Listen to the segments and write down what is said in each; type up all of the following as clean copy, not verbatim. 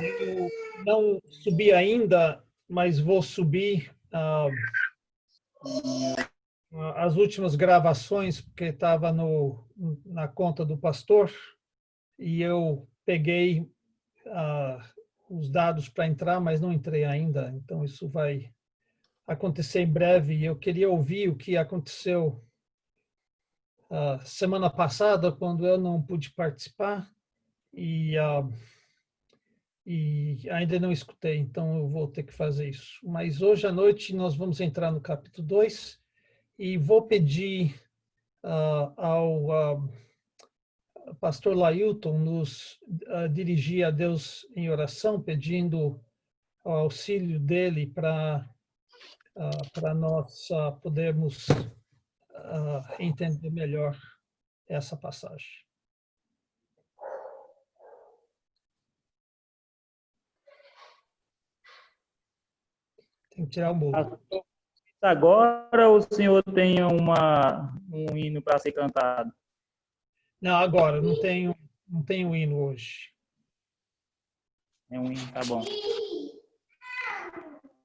Eu não subi ainda, mas vou subir as últimas gravações, porque estava na conta do pastor, e eu peguei os dados para entrar, mas não entrei ainda, então isso vai acontecer em breve. E eu queria ouvir o que aconteceu semana passada, quando eu não pude participar, e ainda não escutei, então eu vou ter que fazer isso. Mas hoje à noite nós vamos entrar no capítulo 2 e vou pedir ao pastor Lailton nos dirigir a Deus em oração, pedindo o auxílio dele para nós podermos entender melhor essa passagem. Tem que tirar o mudo. Agora o senhor tem um hino para ser cantado? Não, agora, não tenho hino hoje. É um hino, tá bom.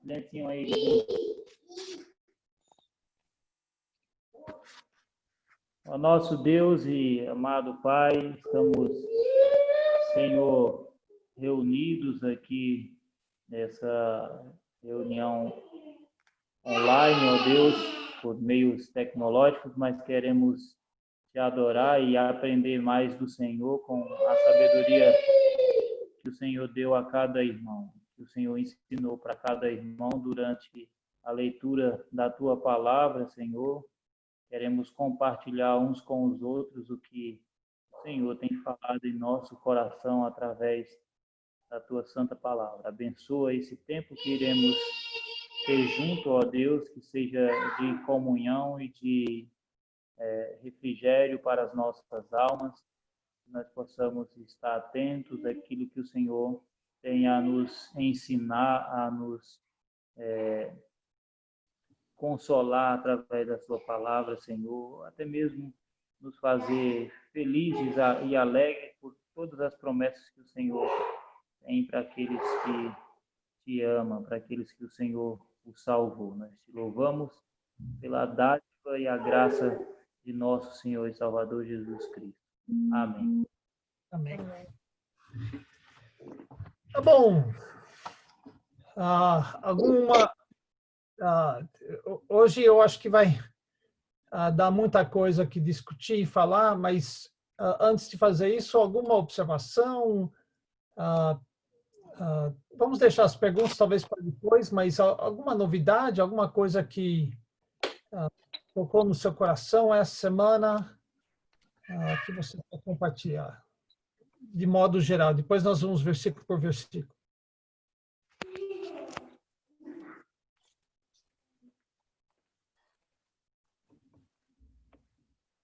Lentinho aí. Ó nosso Deus e amado Pai, estamos, Senhor, reunidos aqui nessa reunião online, ó Deus, por meios tecnológicos, mas queremos te adorar e aprender mais do Senhor com a sabedoria que o Senhor deu a cada irmão, que o Senhor ensinou para cada irmão durante a leitura da tua palavra, Senhor. Queremos compartilhar uns com os outros o que o Senhor tem falado em nosso coração através da tua santa palavra. Abençoa esse tempo que iremos ter junto, ó Deus, que seja de comunhão e de refrigério para as nossas almas, que nós possamos estar atentos àquilo que o Senhor tem a nos ensinar, a nos consolar através da sua palavra, Senhor, até mesmo nos fazer felizes e alegres por todas as promessas que o Senhor tem para aqueles que te amam, para aqueles que o Senhor o salvou. Nós te louvamos pela dádiva e a graça de nosso Senhor e Salvador Jesus Cristo. Amém. Amém. Tá bom. Hoje eu acho que vai dar muita coisa que discutir e falar, mas antes de fazer isso, alguma observação? Vamos deixar as perguntas talvez para depois, mas alguma novidade, alguma coisa que tocou no seu coração essa semana que você quer compartilhar, de modo geral. Depois nós vamos versículo por versículo.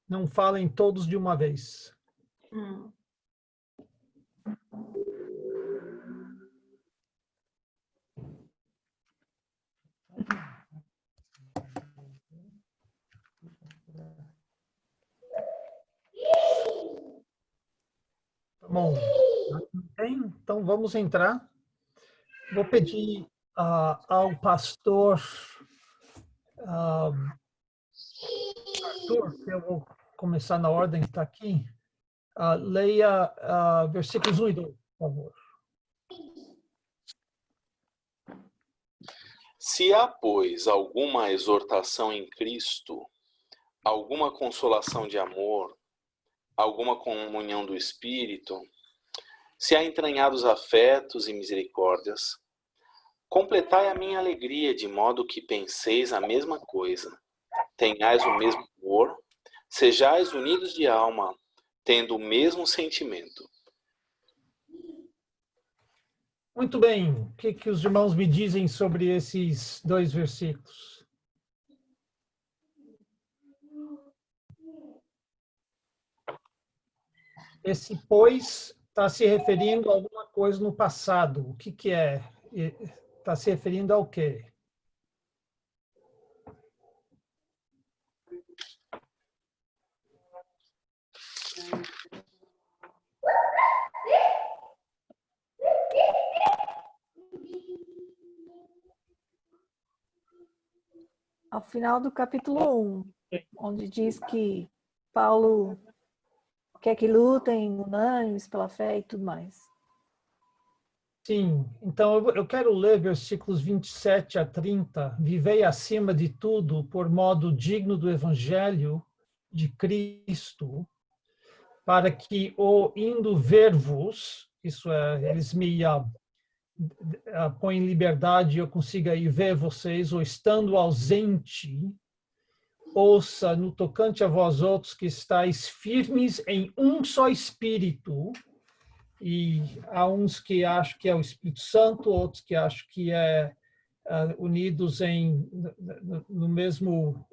Não falem todos de uma vez. Bom, então vamos entrar. Vou pedir ao pastor Arthur, que eu vou começar na ordem que está aqui, leia versículos 1 e 2, por favor. Se há, pois, alguma exortação em Cristo, alguma consolação de amor, alguma comunhão do Espírito, se há entranhados afetos e misericórdias, completai a minha alegria de modo que penseis a mesma coisa, tenhais o mesmo amor, sejais unidos de alma, tendo o mesmo sentimento. Muito bem. O que os irmãos me dizem sobre esses dois versículos? Esse pois está se referindo a alguma coisa no passado. O que é? Está se referindo ao quê? ao final do capítulo 1, onde diz que Paulo quer que lutem unânimes pela fé e tudo mais. Sim, então eu quero ler versículos 27 a 30. Vivei acima de tudo por modo digno do evangelho de Cristo, para que o indo ver-vos, isso é, eles me põem em liberdade e eu consiga ir ver vocês, ou estando ausente, ouça no tocante a vós outros que estáis firmes em um só espírito, e há uns que acham que é o Espírito Santo, outros que acham que é unidos no mesmo,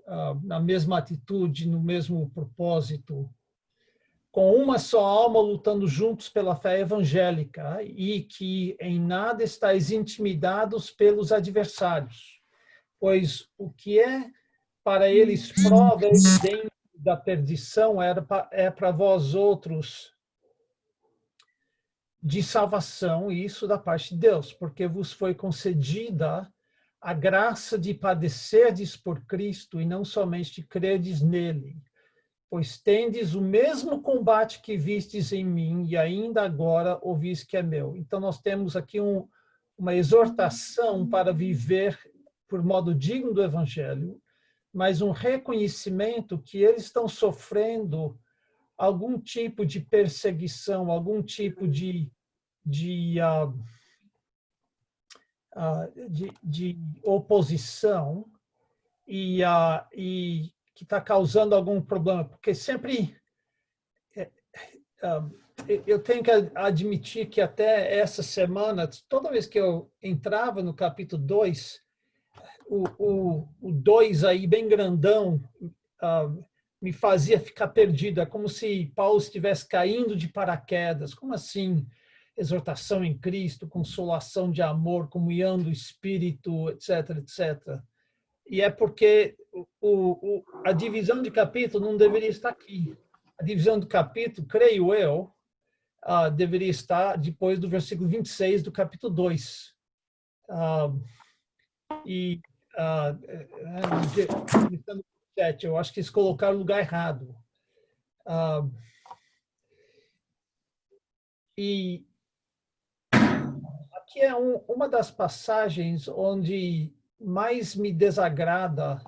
na mesma atitude, no mesmo propósito, com uma só alma, lutando juntos pela fé evangélica, e que em nada estáis intimidados pelos adversários, pois o que é para eles prova evidente da perdição é para vós outros de salvação, e isso da parte de Deus, porque vos foi concedida a graça de padecerdes por Cristo e não somente de credes nele, pois tendes o mesmo combate que vistes em mim e ainda agora ouvis que é meu. Então nós temos aqui uma exortação para viver por modo digno do evangelho, mas um reconhecimento que eles estão sofrendo algum tipo de perseguição, algum tipo de oposição e que está causando algum problema, porque sempre eu tenho que admitir que até essa semana, toda vez que eu entrava no capítulo 2, o 2 aí, bem grandão, me fazia ficar perdido. É como se Paulo estivesse caindo de paraquedas. Como assim? Exortação em Cristo, consolação de amor, comunhão do Espírito, etc., etc. E é porque a divisão de capítulo não deveria estar aqui. A divisão do capítulo, creio eu, deveria estar depois do versículo 26 do capítulo 2. Eu acho que eles colocaram o lugar errado. E aqui é uma das passagens onde mais me desagrada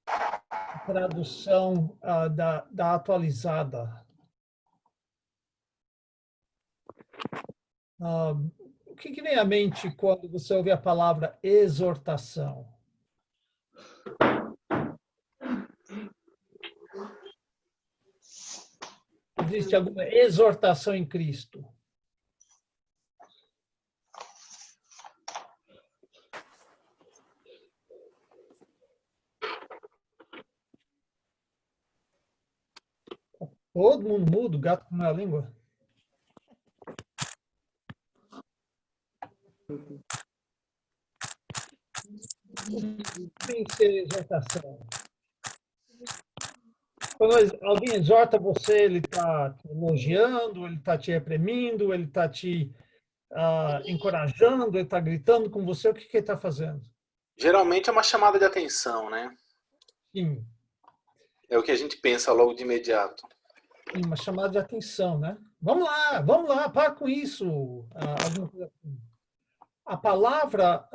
a tradução da atualizada. O que vem à mente quando você ouve a palavra exortação? Existe alguma exortação em Cristo? Todo mundo mudo, gato com a língua. Tem que ser exortação. Quando alguém exorta você, ele está te elogiando, ele está te reprimindo, ele está te encorajando, ele está gritando com você, o que ele está fazendo? Geralmente é uma chamada de atenção, né? Sim. É o que a gente pensa logo de imediato. Sim, uma chamada de atenção, né? Vamos lá, para com isso. Alguma coisa assim. A palavra...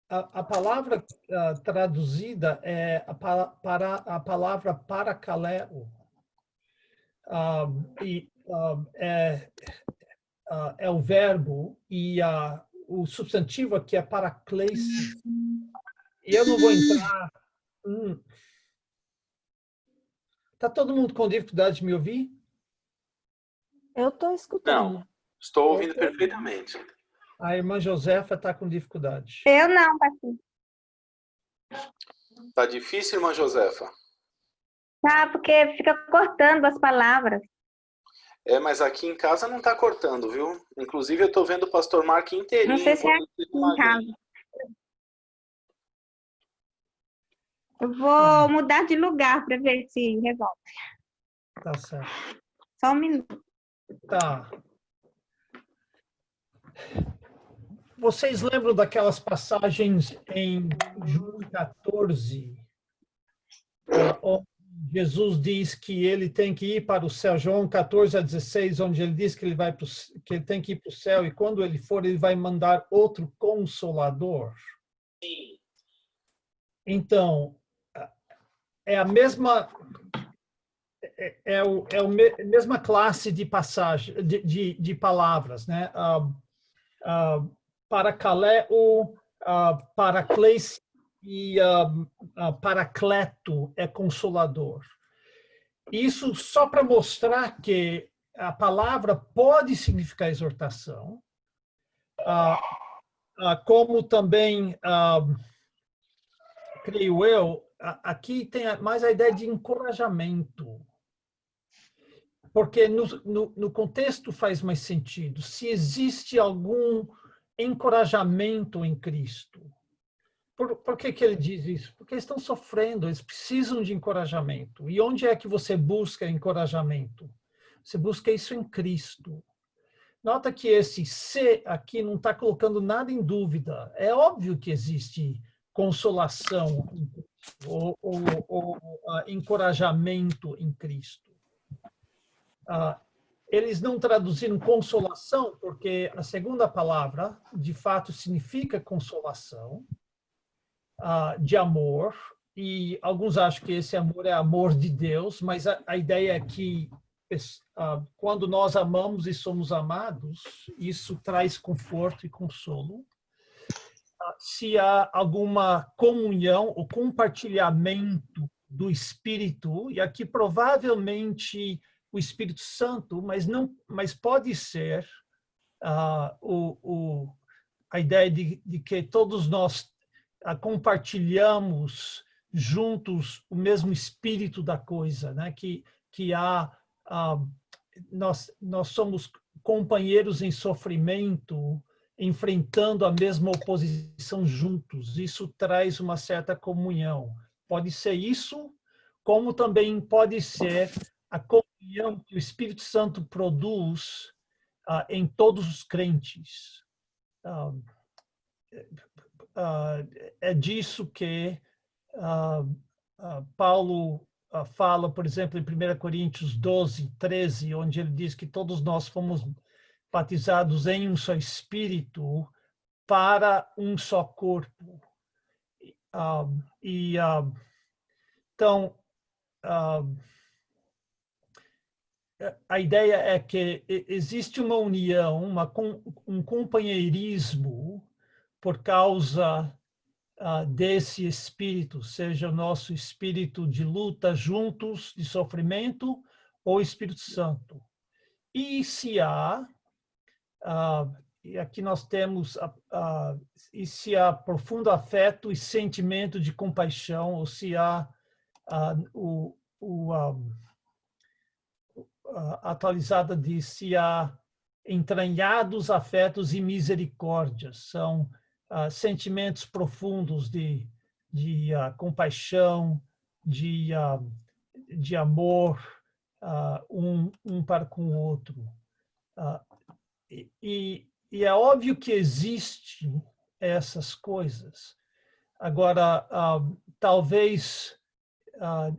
A palavra traduzida é a palavra parakaleo. É o verbo e o substantivo aqui é paraklesis. E eu não vou entrar... Está todo mundo com dificuldade de me ouvir? Eu estou escutando. Não, estou ouvindo perfeitamente. A irmã Josefa está com dificuldade. Eu não, pastor. Tá difícil, irmã Josefa? Tá, porque fica cortando as palavras. Mas aqui em casa não está cortando, viu? Inclusive eu estou vendo o pastor Mark inteirinho. Não sei se é aqui em casa. Eu vou mudar de lugar para ver se resolve. Tá certo. Só um minuto. Tá. Vocês lembram daquelas passagens em João 14, onde Jesus diz que ele tem que ir para o céu, João 14:16, onde ele diz que que ele tem que ir para o céu, e quando ele for, ele vai mandar outro Consolador. Sim. Então, é a mesma mesma classe de passagem de palavras, né? Parakaleo, Paraclese e Paracleto é consolador. Isso só para mostrar que a palavra pode significar exortação, como também, creio eu, aqui tem mais a ideia de encorajamento, porque no contexto faz mais sentido. Se existe algum encorajamento em Cristo, por que ele diz isso? Porque eles estão sofrendo, eles precisam de encorajamento. E onde é que você busca encorajamento? Você busca isso em Cristo. Nota que esse "se" aqui não está colocando nada em dúvida. É óbvio que existe consolação ou encorajamento em Cristo. Eles não traduziram consolação, porque a segunda palavra, de fato, significa consolação, de amor, e alguns acham que esse amor é amor de Deus, mas a ideia é que quando nós amamos e somos amados, isso traz conforto e consolo. Se há alguma comunhão ou compartilhamento do Espírito, e aqui provavelmente o Espírito Santo, mas pode ser a ideia de que todos nós compartilhamos juntos o mesmo espírito da coisa, né? Que nós somos companheiros em sofrimento, enfrentando a mesma oposição juntos. Isso traz uma certa comunhão. Pode ser isso, como também pode ser a comunhão que o Espírito Santo produz em todos os crentes. É disso que Paulo fala, por exemplo, em 1 Coríntios 12:13, onde ele diz que todos nós fomos batizados em um só Espírito para um só corpo. Então, a ideia é que existe uma união, um companheirismo por causa desse espírito, seja o nosso espírito de luta juntos, de sofrimento, ou Espírito Santo. E se há, e aqui nós temos, e se há profundo afeto e sentimento de compaixão, ou se há atualizada de se há entranhados afetos e misericórdias, são sentimentos profundos de compaixão, de amor, um para com o outro. E é óbvio que existem essas coisas. Agora, talvez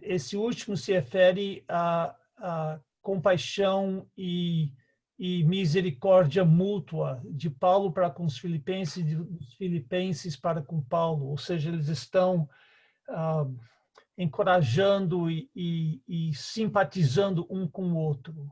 esse último se refere a compaixão e misericórdia mútua de Paulo para com os filipenses e dos filipenses para com Paulo. Ou seja, eles estão encorajando e simpatizando um com o outro.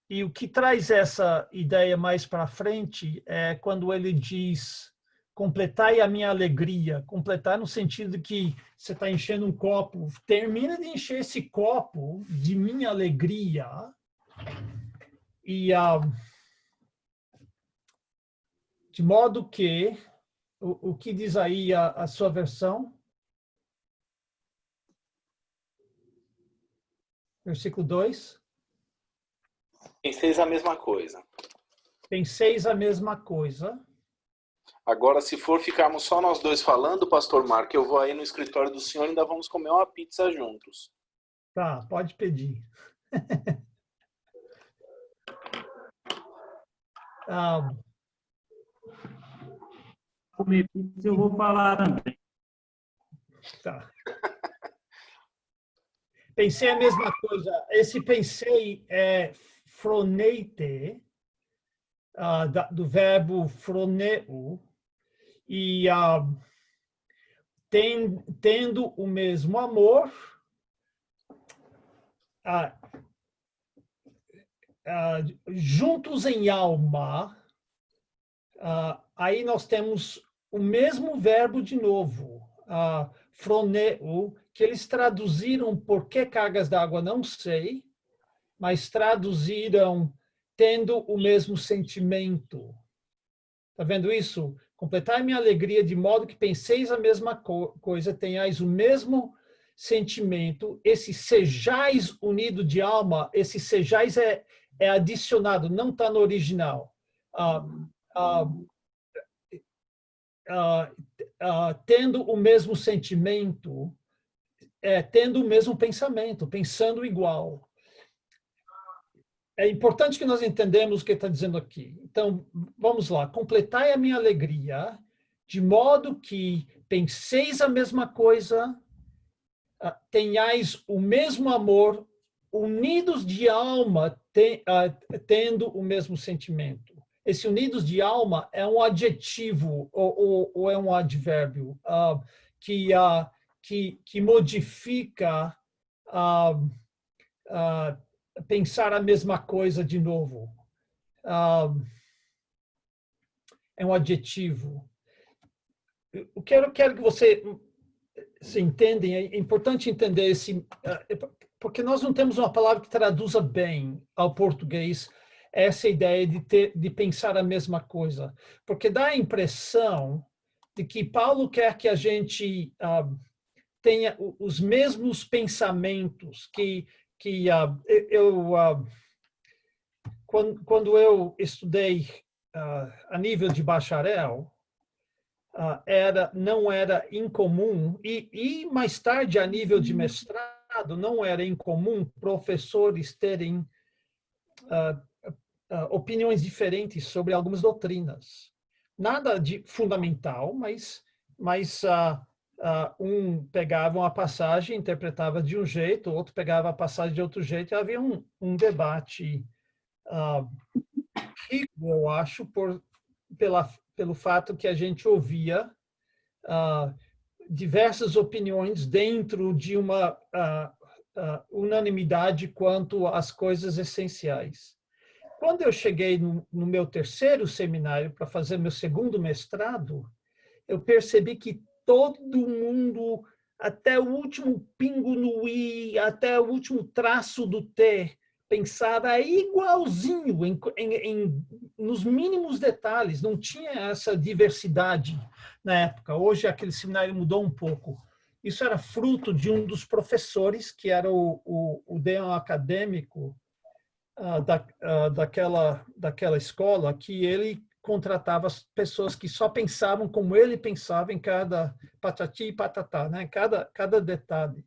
E o que traz essa ideia mais para frente é quando ele diz: completai a minha alegria. Completar no sentido que você está enchendo um copo, termina de encher esse copo de minha alegria. E de modo que, o que diz aí a sua versão? Versículo 2. Penseis a mesma coisa. Penseis a mesma coisa. Agora, se for ficarmos só nós dois falando, pastor Marco, eu vou aí no escritório do senhor e ainda vamos comer uma pizza juntos. Tá, pode pedir. comer pizza, eu vou falar também. Tá. Pensei a mesma coisa. Esse pensei é froneite, do verbo froneu, e tendo o mesmo amor, juntos em alma, aí nós temos o mesmo verbo de novo, froneu, que eles traduziram por que cargas d'água, não sei, mas traduziram tendo o mesmo sentimento. Está vendo isso? Completai minha alegria de modo que penseis a mesma coisa, tenhais o mesmo sentimento. Esse sejais unido de alma, esse sejais é adicionado, não está no original. Tendo o mesmo sentimento, tendo o mesmo pensamento, pensando igual. É importante que nós entendamos o que está dizendo aqui. Então, vamos lá. Completai a minha alegria, de modo que penseis a mesma coisa, tenhais o mesmo amor, unidos de alma, tendo o mesmo sentimento. Esse unidos de alma é um adjetivo ou é um advérbio que modifica pensar a mesma coisa de novo. É um adjetivo. Eu quero que você se entenda, é importante entender esse, porque nós não temos uma palavra que traduza bem ao português essa ideia de pensar a mesma coisa, porque dá a impressão de que Paulo quer que a gente tenha os mesmos pensamentos quando eu estudei a nível de bacharel, não era incomum, e mais tarde, a nível de mestrado, não era incomum professores terem opiniões diferentes sobre algumas doutrinas. Nada de fundamental, mas um pegava uma passagem, interpretava de um jeito, o outro pegava a passagem de outro jeito, e havia um debate rico, eu acho, pelo fato que a gente ouvia diversas opiniões dentro de uma unanimidade quanto às coisas essenciais. Quando eu cheguei no meu terceiro seminário para fazer meu segundo mestrado, eu percebi que todo mundo, até o último pingo no i, até o último traço do t, pensava igualzinho, nos mínimos detalhes. Não tinha essa diversidade na época. Hoje, aquele seminário mudou um pouco. Isso era fruto de um dos professores, que era o deão acadêmico daquela escola, que ele contratava as pessoas que só pensavam como ele pensava em cada patati e patatá, né? Cada detalhe.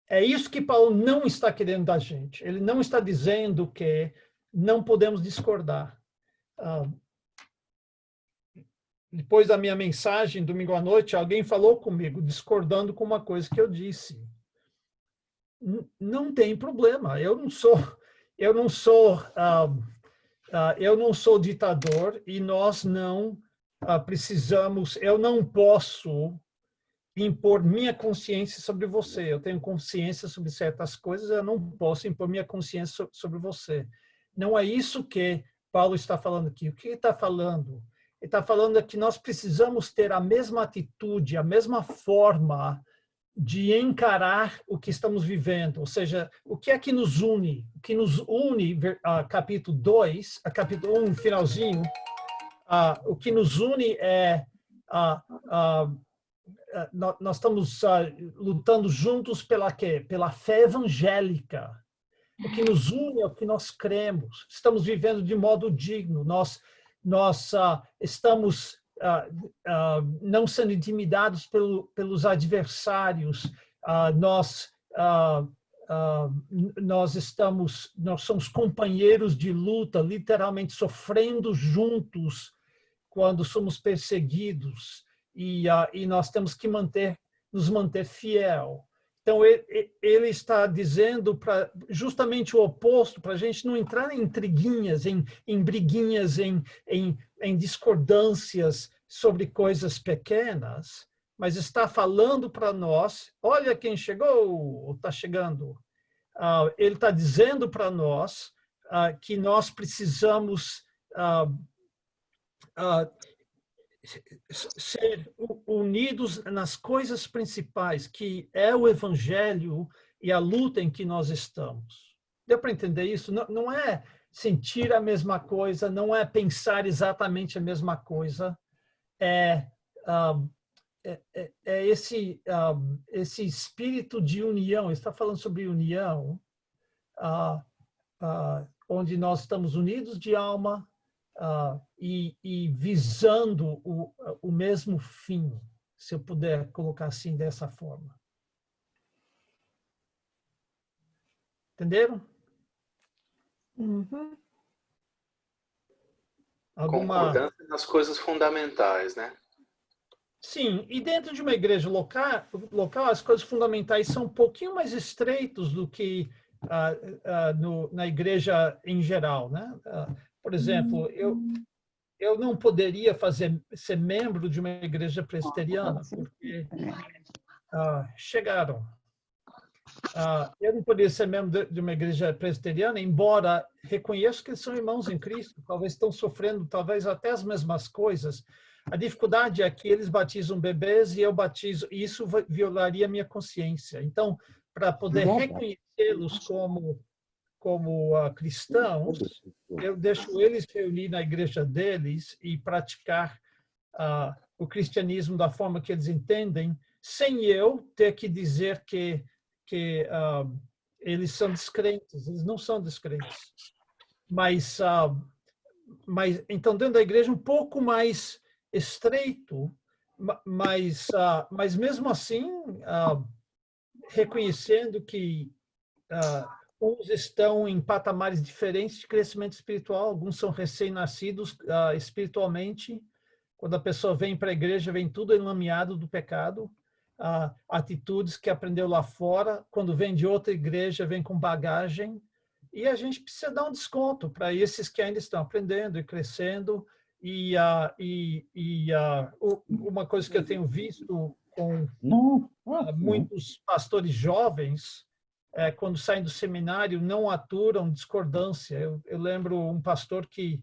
É isso que Paulo não está querendo da gente. Ele não está dizendo que não podemos discordar. Depois da minha mensagem, domingo à noite, alguém falou comigo, discordando com uma coisa que eu disse. Não tem problema. Eu não sou ditador, e nós não precisamos. Eu não posso impor minha consciência sobre você. Eu tenho consciência sobre certas coisas, eu não posso impor minha consciência sobre você. Não é isso que Paulo está falando aqui. O que ele está falando? Ele está falando que nós precisamos ter a mesma atitude, a mesma forma de encarar o que estamos vivendo. Ou seja, o que é que nos une? O que nos une, capítulo 2, capítulo 1, finalzinho, o que nos une é nós estamos lutando juntos pela quê? Pela fé evangélica. O que nos une é o que nós cremos. Estamos vivendo de modo digno. Nós estamos não sendo intimidados pelos adversários. Nós somos companheiros de luta, literalmente sofrendo juntos quando somos perseguidos e nós temos que nos manter fiel. Então, ele está dizendo justamente o oposto, para a gente não entrar em intriguinhas, em briguinhas, em discordâncias sobre coisas pequenas, mas está falando para nós, olha quem chegou, está chegando. Ele está dizendo para nós que nós precisamos ser unidos nas coisas principais, que é o Evangelho e a luta em que nós estamos. Deu para entender isso? Não é sentir a mesma coisa, não é pensar exatamente a mesma coisa, é esse espírito de união. Está falando sobre união, onde nós estamos unidos de alma, e visando o mesmo fim, se eu puder colocar assim, dessa forma. Entenderam? Uhum. Concordância nas coisas fundamentais, né? Sim, e dentro de uma igreja local, as coisas fundamentais são um pouquinho mais estreitos do que na igreja em geral, né? Por exemplo, eu não poderia ser membro de uma igreja presbiteriana, porque chegaram. Eu não poderia ser membro de uma igreja presbiteriana, embora reconheço que eles são irmãos em Cristo, talvez estão sofrendo talvez até as mesmas coisas. A dificuldade é que eles batizam bebês e eu batizo, e isso violaria a minha consciência. Então, para poder reconhecê-los como cristãos, eu deixo eles reunir na igreja deles e praticar o cristianismo da forma que eles entendem, sem eu ter que dizer que eles são descrentes. Eles não são descrentes. Mas então, dentro da igreja, um pouco mais estreito, mas mesmo assim, reconhecendo que uns estão em patamares diferentes de crescimento espiritual, alguns são recém-nascidos espiritualmente. Quando a pessoa vem para a igreja, vem tudo enlameado do pecado, atitudes que aprendeu lá fora. Quando vem de outra igreja, vem com bagagem. E a gente precisa dar um desconto para esses que ainda estão aprendendo e crescendo. E uma coisa que eu tenho visto com muitos pastores jovens, quando saem do seminário, não aturam discordância. Eu lembro um pastor que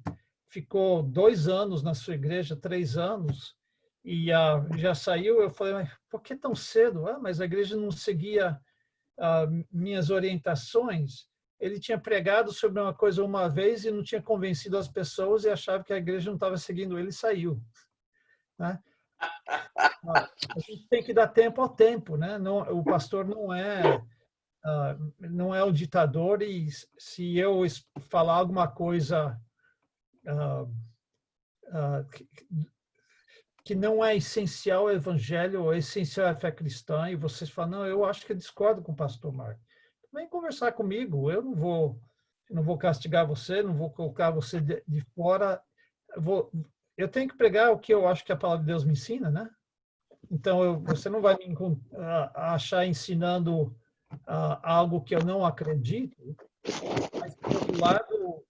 ficou 2 anos na sua igreja, 3 anos, e já saiu. Eu falei, mas por que tão cedo? Mas a igreja não seguia minhas orientações. Ele tinha pregado sobre uma coisa uma vez e não tinha convencido as pessoas e achava que a igreja não estava seguindo ele e saiu. Né? A gente tem que dar tempo ao tempo, né? O pastor não é o ditador, e se eu falar alguma coisa que não é essencial ao evangelho ou essencial à fé cristã, e vocês falam, não, eu acho que eu discordo com o pastor Mark, vem conversar comigo. Eu não vou castigar você, não vou colocar você de fora. Eu tenho que pregar o que eu acho que a palavra de Deus me ensina, né? Então, você não vai me achar ensinando algo que eu não acredito. Mas, por outro lado,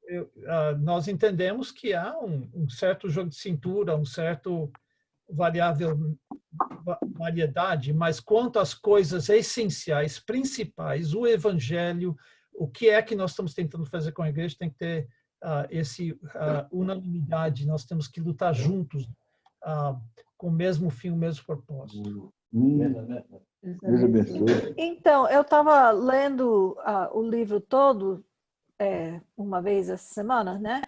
nós entendemos que há um certo jogo de cintura, um certo variedade, mas quanto às coisas essenciais, principais, o evangelho, o que é que nós estamos tentando fazer com a igreja, tem que ter unanimidade. Nós temos que lutar juntos, com o mesmo fim, o mesmo propósito. Deus abençoe. Então, eu estava lendo o livro todo uma vez essa semana, né?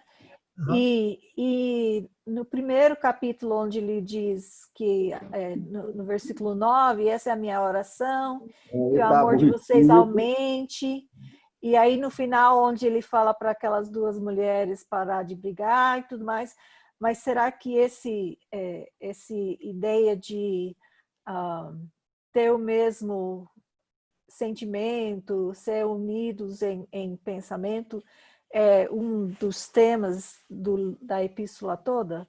Uhum. E no primeiro capítulo, onde ele diz que, no versículo 9, essa é a minha oração, que o amor de vocês aumente. E aí, no final, onde ele fala para aquelas 2 mulheres parar de brigar e tudo mais. Mas será que essa ideia de ter o mesmo sentimento, ser unidos em pensamento, é um dos temas da epístola toda?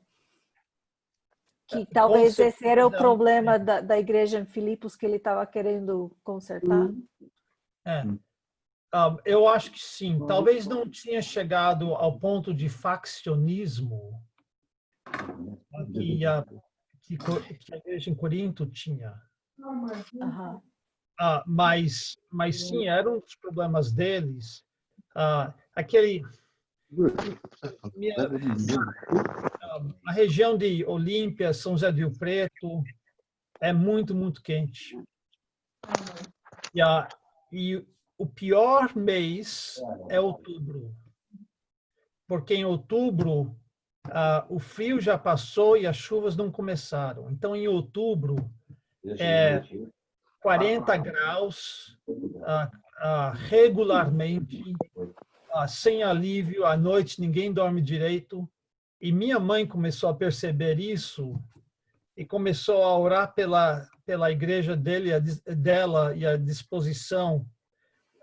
Que talvez esse era o certeza, problema da igreja em Filipos que ele estava querendo consertar. Eu acho que sim. Talvez não tinha chegado ao ponto de faccionismo que a igreja em Corinto tinha. Aham. Mas sim, era um dos problemas deles. A região de Olímpia, São José do Rio Preto, é muito, muito quente. E o pior mês é outubro. Porque em outubro, o frio já passou e as chuvas não começaram. Então, em outubro, 40 graus regularmente, sem alívio, à noite ninguém dorme direito. E minha mãe começou a perceber isso e começou a orar pela igreja dela e a disposição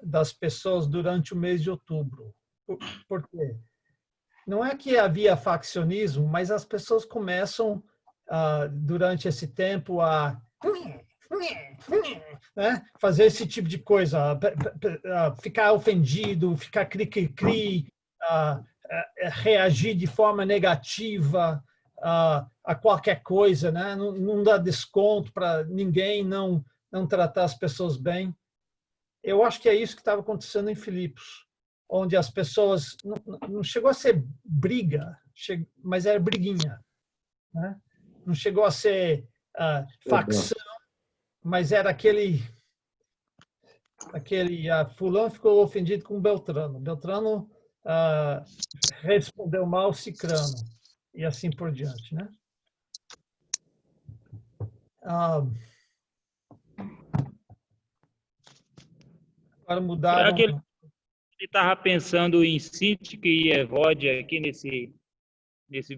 das pessoas durante o mês de outubro. Por quê? Não é que havia faccionismo, mas as pessoas começam, durante esse tempo, a fazer esse tipo de coisa, ficar ofendido, ficar cri-cri-cri, reagir de forma negativa a qualquer coisa, né? Não dar desconto para ninguém, não tratar as pessoas bem. Eu acho que é isso que estava acontecendo em Filipos, onde as pessoas não chegou a ser briga, mas era briguinha, né? Não chegou a ser facção, mas era aquele fulano ficou ofendido com Beltrano. Beltrano respondeu mal Cicrano e assim por diante, né? Agora mudaram. Será que ele estava pensando em Cítica e Evódia aqui nesse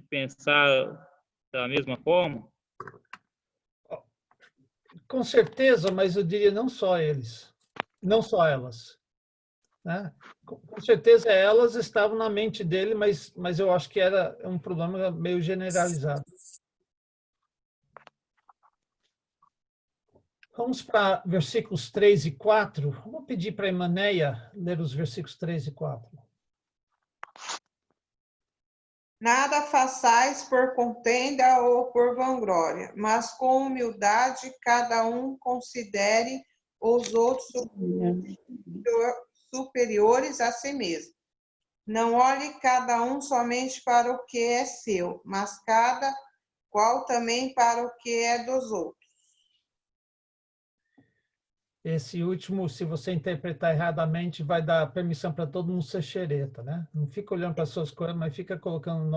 pensar da mesma forma? Com certeza, mas eu diria não só eles, não só elas, né? Com certeza elas estavam na mente dele, mas eu acho que era um problema meio generalizado. Vamos para versículos 3 e 4. Vou pedir para a Emaneia ler os versículos 3 e 4. Nada façais por contenda ou por vanglória, mas com humildade cada um considere os outros superiores a si mesmo. Não olhe cada um somente para o que é seu, mas cada qual também para o que é dos outros. Esse último, se você interpretar erradamente, vai dar permissão para todo mundo ser xereta, né? Não fica olhando para as suas coisas, mas fica colocando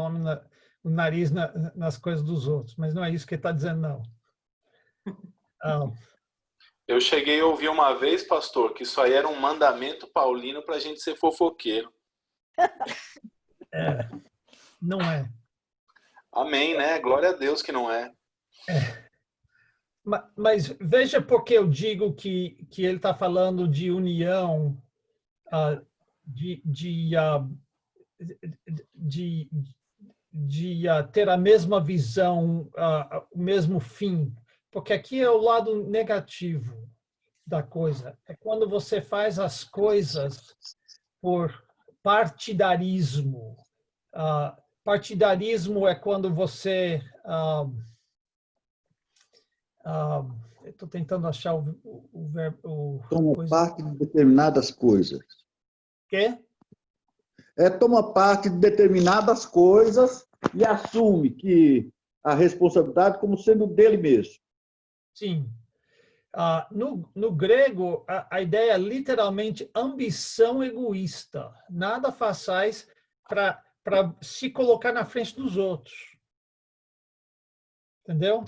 o nariz nas coisas dos outros. Mas não é isso que ele está dizendo, não. Eu cheguei a ouvir uma vez, pastor, que isso aí era um mandamento paulino para a gente ser fofoqueiro. Não é. Amém, né? Glória a Deus que não é. Mas veja porque eu digo que ele está falando de união, de ter a mesma visão, o mesmo fim. Porque aqui é o lado negativo da coisa. É quando você faz as coisas por partidarismo. Partidarismo é quando você... estou tentando achar o verbo... Toma parte de determinadas coisas. Quê? Toma parte de determinadas coisas e assume que a responsabilidade como sendo dele mesmo. Sim. No grego, a ideia é literalmente ambição egoísta. Nada façais para se colocar na frente dos outros. Entendeu?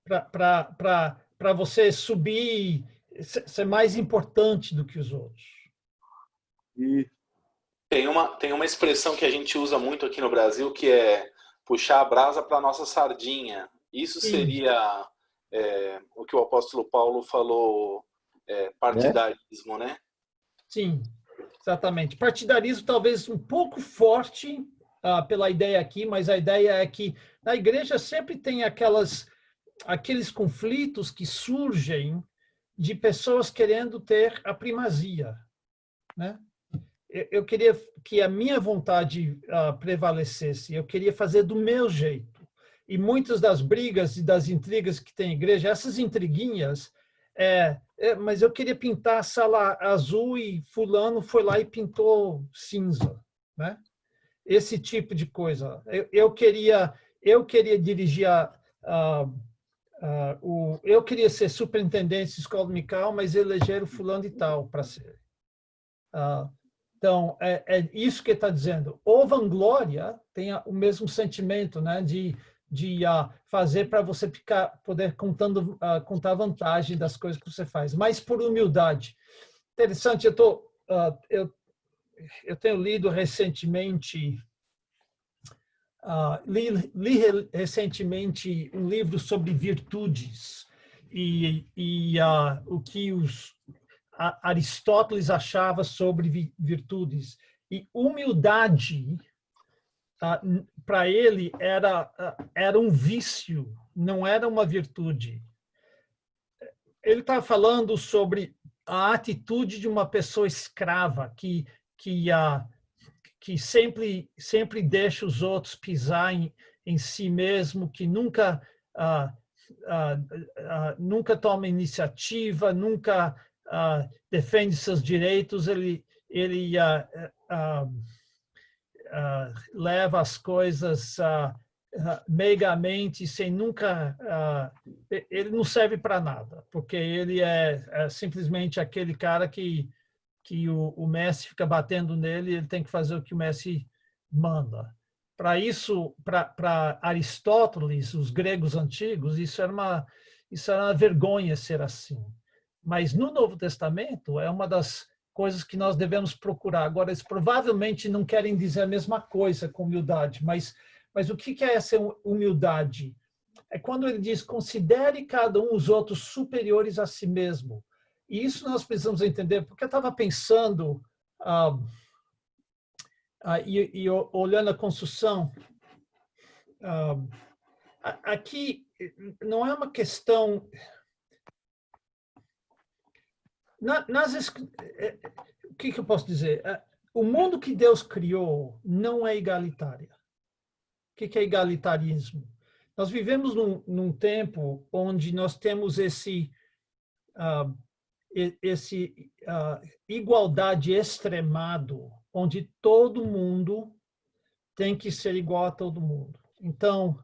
Para você subir, ser mais importante do que os outros. E Tem uma expressão que a gente usa muito aqui no Brasil, que é puxar a brasa para a nossa sardinha. Isso seria o que o apóstolo Paulo falou, partidarismo, né? Sim, exatamente. Partidarismo talvez um pouco forte, pela ideia aqui, mas a ideia é que na igreja sempre tem aqueles conflitos que surgem de pessoas querendo ter a primazia, né? Eu queria que a minha vontade prevalecesse, eu queria fazer do meu jeito. E muitas das brigas e das intrigas que tem na igreja, essas intriguinhas, mas eu queria pintar a sala azul e fulano foi lá e pintou cinza, né? Esse tipo de coisa. Eu queria dirigir eu queria ser superintendente de escola dominical, mas elegeram fulano de tal para ser. Então, é isso que está dizendo. Ou vanglória tem o mesmo sentimento, né, de fazer para você poder contar vantagem das coisas que você faz, mas por humildade. Interessante, eu tenho lido recentemente, li recentemente um livro sobre virtudes e o que Aristóteles achava sobre virtudes. E humildade, para ele, era um vício, não era uma virtude. Ele está falando sobre a atitude de uma pessoa escrava que sempre deixa os outros pisar em si mesmo, que nunca toma iniciativa, nunca defende seus direitos, ele leva as coisas meigamente, sem nunca... ele não serve para nada, porque ele é simplesmente aquele cara que o Messi fica batendo nele, ele tem que fazer o que o Messi manda. Para isso, para Aristóteles, os gregos antigos, isso era uma vergonha ser assim. Mas no Novo Testamento é uma das coisas que nós devemos procurar. Agora, eles provavelmente não querem dizer a mesma coisa com humildade, mas o que é essa humildade? É quando ele diz, considere cada um os outros superiores a si mesmo. E isso nós precisamos entender, porque eu estava pensando, e olhando a construção, aqui não é uma questão... o que eu posso dizer? O mundo que Deus criou não é igalitário. O que é egalitarismo? Nós vivemos num tempo onde nós temos igualdade extremado, onde todo mundo tem que ser igual a todo mundo. Então,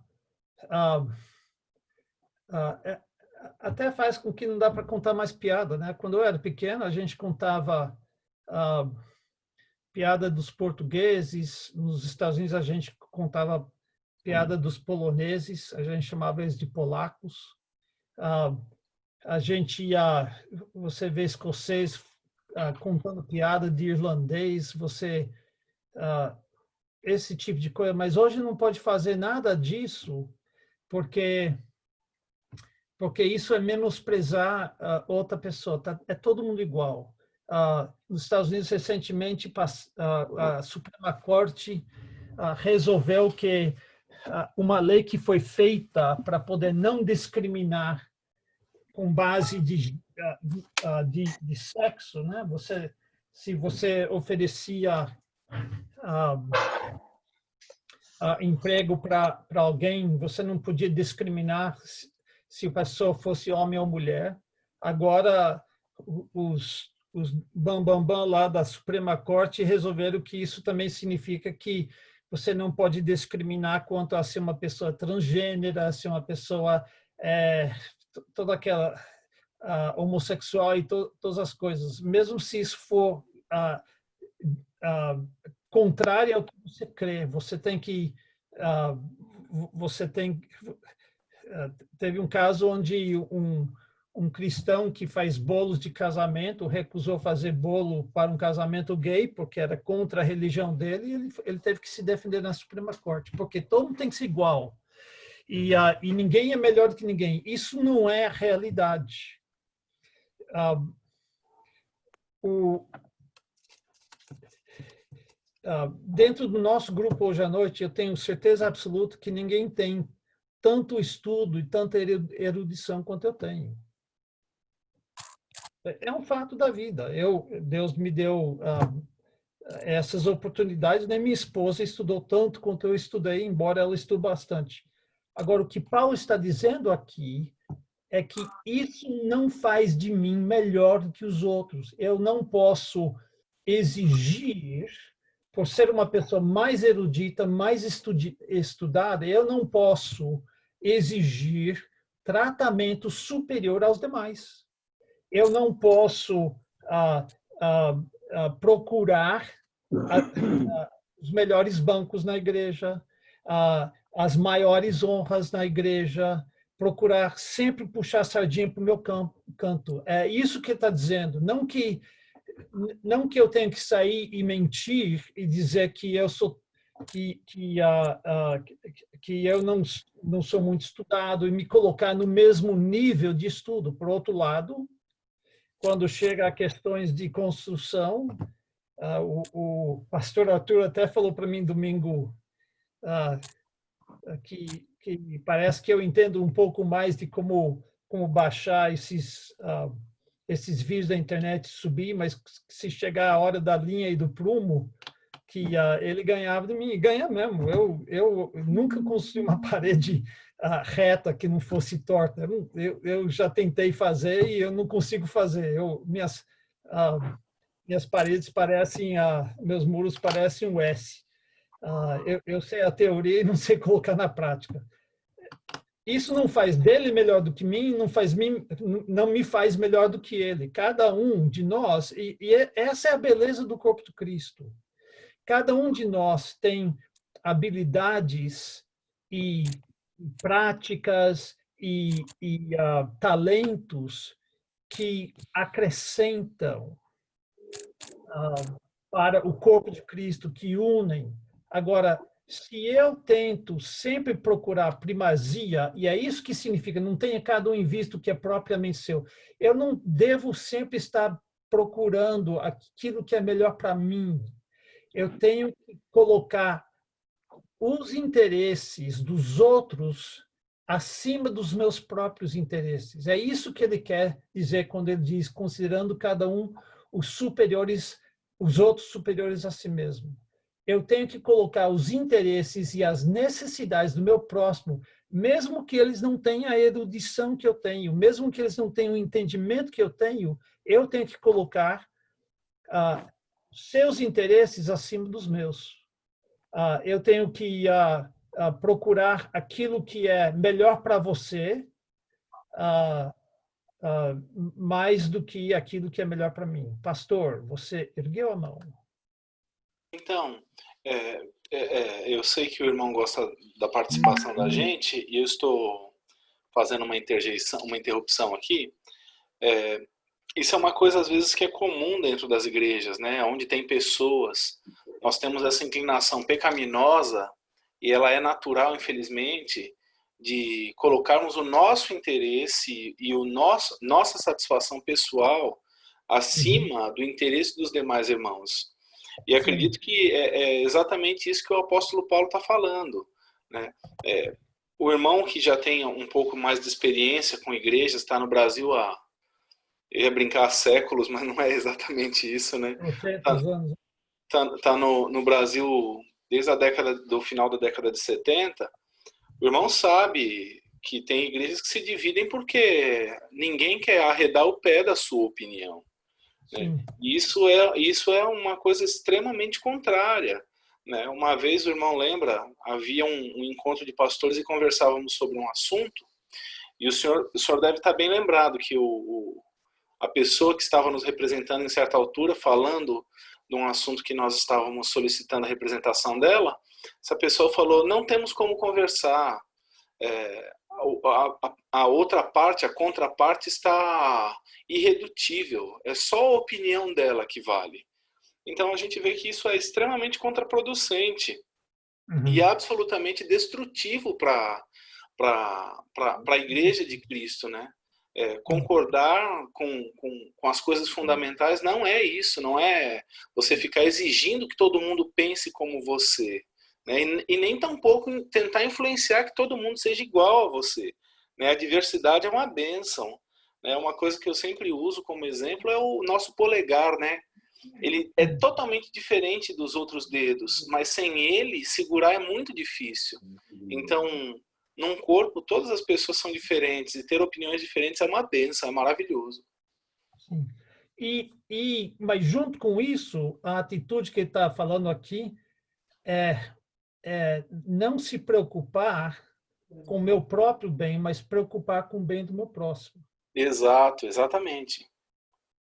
até faz com que não dá para contar mais piada, né? Quando eu era pequeno, a gente contava piada dos portugueses, nos Estados Unidos a gente contava piada dos poloneses, a gente chamava eles de polacos. A gente você vê escocês contando piada de irlandês, esse tipo de coisa. Mas hoje não pode fazer nada disso, porque isso é menosprezar outra pessoa. É todo mundo igual. Nos Estados Unidos, recentemente, a Suprema Corte resolveu que uma lei que foi feita para poder não discriminar com base de sexo, né? Se você oferecia emprego para alguém, você não podia discriminar se a pessoa fosse homem ou mulher. Agora, os bambambam lá da Suprema Corte resolveram que isso também significa que você não pode discriminar quanto a ser uma pessoa transgênera, ser uma pessoa toda aquela homossexual e todas as coisas, mesmo se isso for contrário ao que você crê. Teve um caso onde um cristão que faz bolos de casamento recusou fazer bolo para um casamento gay porque era contra a religião dele, e ele teve que se defender na Suprema Corte, porque todo mundo tem que ser igual. E ninguém é melhor do que ninguém. Isso não é a realidade. dentro do nosso grupo hoje à noite, eu tenho certeza absoluta que ninguém tem tanto estudo e tanta erudição quanto eu tenho. É um fato da vida. Deus me deu essas oportunidades, né? Minha esposa estudou tanto quanto eu estudei, embora ela estude bastante. Agora, o que Paulo está dizendo aqui é que isso não faz de mim melhor do que os outros. Eu não posso exigir, por ser uma pessoa mais erudita, mais estudada, eu não posso exigir tratamento superior aos demais. Eu não posso procurar os melhores bancos na igreja, as maiores honras na igreja, procurar sempre puxar a sardinha para o meu canto. É isso que ele está dizendo. Não que eu tenha que sair e mentir e dizer que eu sou que eu não sou muito estudado e me colocar no mesmo nível de estudo. Por outro lado, quando chega a questões de construção, o pastor Arthur até falou para mim domingo que parece que eu entendo um pouco mais de como baixar esses vídeos da internet e subir, mas se chegar a hora da linha e do prumo, que ele ganhava de mim, e ganha mesmo. Eu nunca construí uma parede reta que não fosse torta. Eu já tentei fazer e eu não consigo fazer. Minhas paredes parecem, meus muros parecem um S. Eu sei a teoria e não sei colocar na prática. Isso não faz dele melhor do que mim, não me faz melhor do que ele. Cada um de nós, e essa é a beleza do corpo de Cristo. Cada um de nós tem habilidades e práticas e talentos que acrescentam para o corpo de Cristo, que unem. Agora, se eu tento sempre procurar primazia, e é isso que significa, não tenha cada um em vista o que é propriamente seu, eu não devo sempre estar procurando aquilo que é melhor para mim. Eu tenho que colocar os interesses dos outros acima dos meus próprios interesses. É isso que ele quer dizer quando ele diz, considerando cada um os outros superiores a si mesmo. Eu tenho que colocar os interesses e as necessidades do meu próximo, mesmo que eles não tenham a erudição que eu tenho, mesmo que eles não tenham o entendimento que eu tenho que colocar seus interesses acima dos meus. Eu tenho que procurar aquilo que é melhor para você, mais do que aquilo que é melhor para mim. Pastor, você ergueu a mão? Então, eu sei que o irmão gosta da participação da gente e eu estou fazendo uma interrupção aqui. Isso é uma coisa, às vezes, que é comum dentro das igrejas, né? Onde tem pessoas, nós temos essa inclinação pecaminosa, e ela é natural, infelizmente, de colocarmos o nosso interesse e nossa satisfação pessoal acima do interesse dos demais irmãos. E acredito que é exatamente isso que o apóstolo Paulo está falando, né? O irmão que já tem um pouco mais de experiência com igrejas, está no Brasil eu ia brincar há séculos, mas não é exatamente isso, né? Tá no Brasil desde do final da década de 70. O irmão sabe que tem igrejas que se dividem porque ninguém quer arredar o pé da sua opinião, né? Isso é uma coisa extremamente contrária, né? Uma vez o irmão lembra, havia um encontro de pastores e conversávamos sobre um assunto, e o senhor deve estar bem lembrado que a pessoa que estava nos representando em certa altura, falando de um assunto que nós estávamos solicitando a representação dela, essa pessoa falou, não temos como conversar, a outra parte, a contraparte está irredutível, é só a opinião dela que vale. Então a gente vê que isso é extremamente contraproducente e absolutamente destrutivo para a Igreja de Cristo, né? concordar com as coisas fundamentais não é isso, não é você ficar exigindo que todo mundo pense como você, né? E nem tampouco tentar influenciar que todo mundo seja igual a você, né? A diversidade é uma bênção, né? Uma coisa que eu sempre uso como exemplo é o nosso polegar, né? Ele é totalmente diferente dos outros dedos, mas sem ele, segurar é muito difícil. Então, num corpo, todas as pessoas são diferentes e ter opiniões diferentes é uma bênção, é maravilhoso. Sim. Mas junto com isso, a atitude que ele está falando aqui é não se preocupar com o meu próprio bem, mas preocupar com o bem do meu próximo. Exato, exatamente.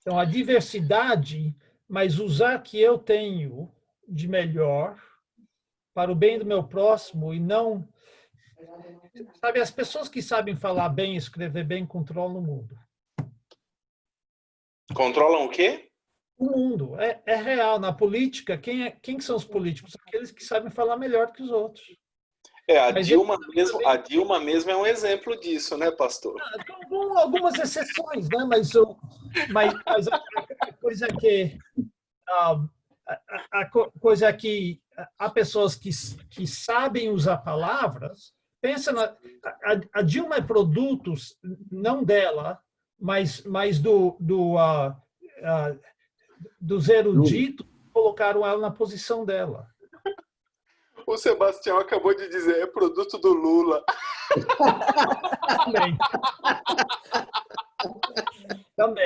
Então, a diversidade, mas usar o que eu tenho de melhor para o bem do meu próximo e não... Sabe, as pessoas que sabem falar bem e escrever bem controlam o mundo. Controlam o quê? O mundo. É real. Na política, quem são os políticos? Aqueles que sabem falar melhor que os outros. A Dilma mesmo é um exemplo disso, né, pastor? Com algumas exceções, né? Mas a coisa é que coisa é que há pessoas que sabem usar palavras. Pensa a Dilma é produto não dela, mas dos eruditos que colocaram ela na posição dela. O Sebastião acabou de dizer, é produto do Lula. Também.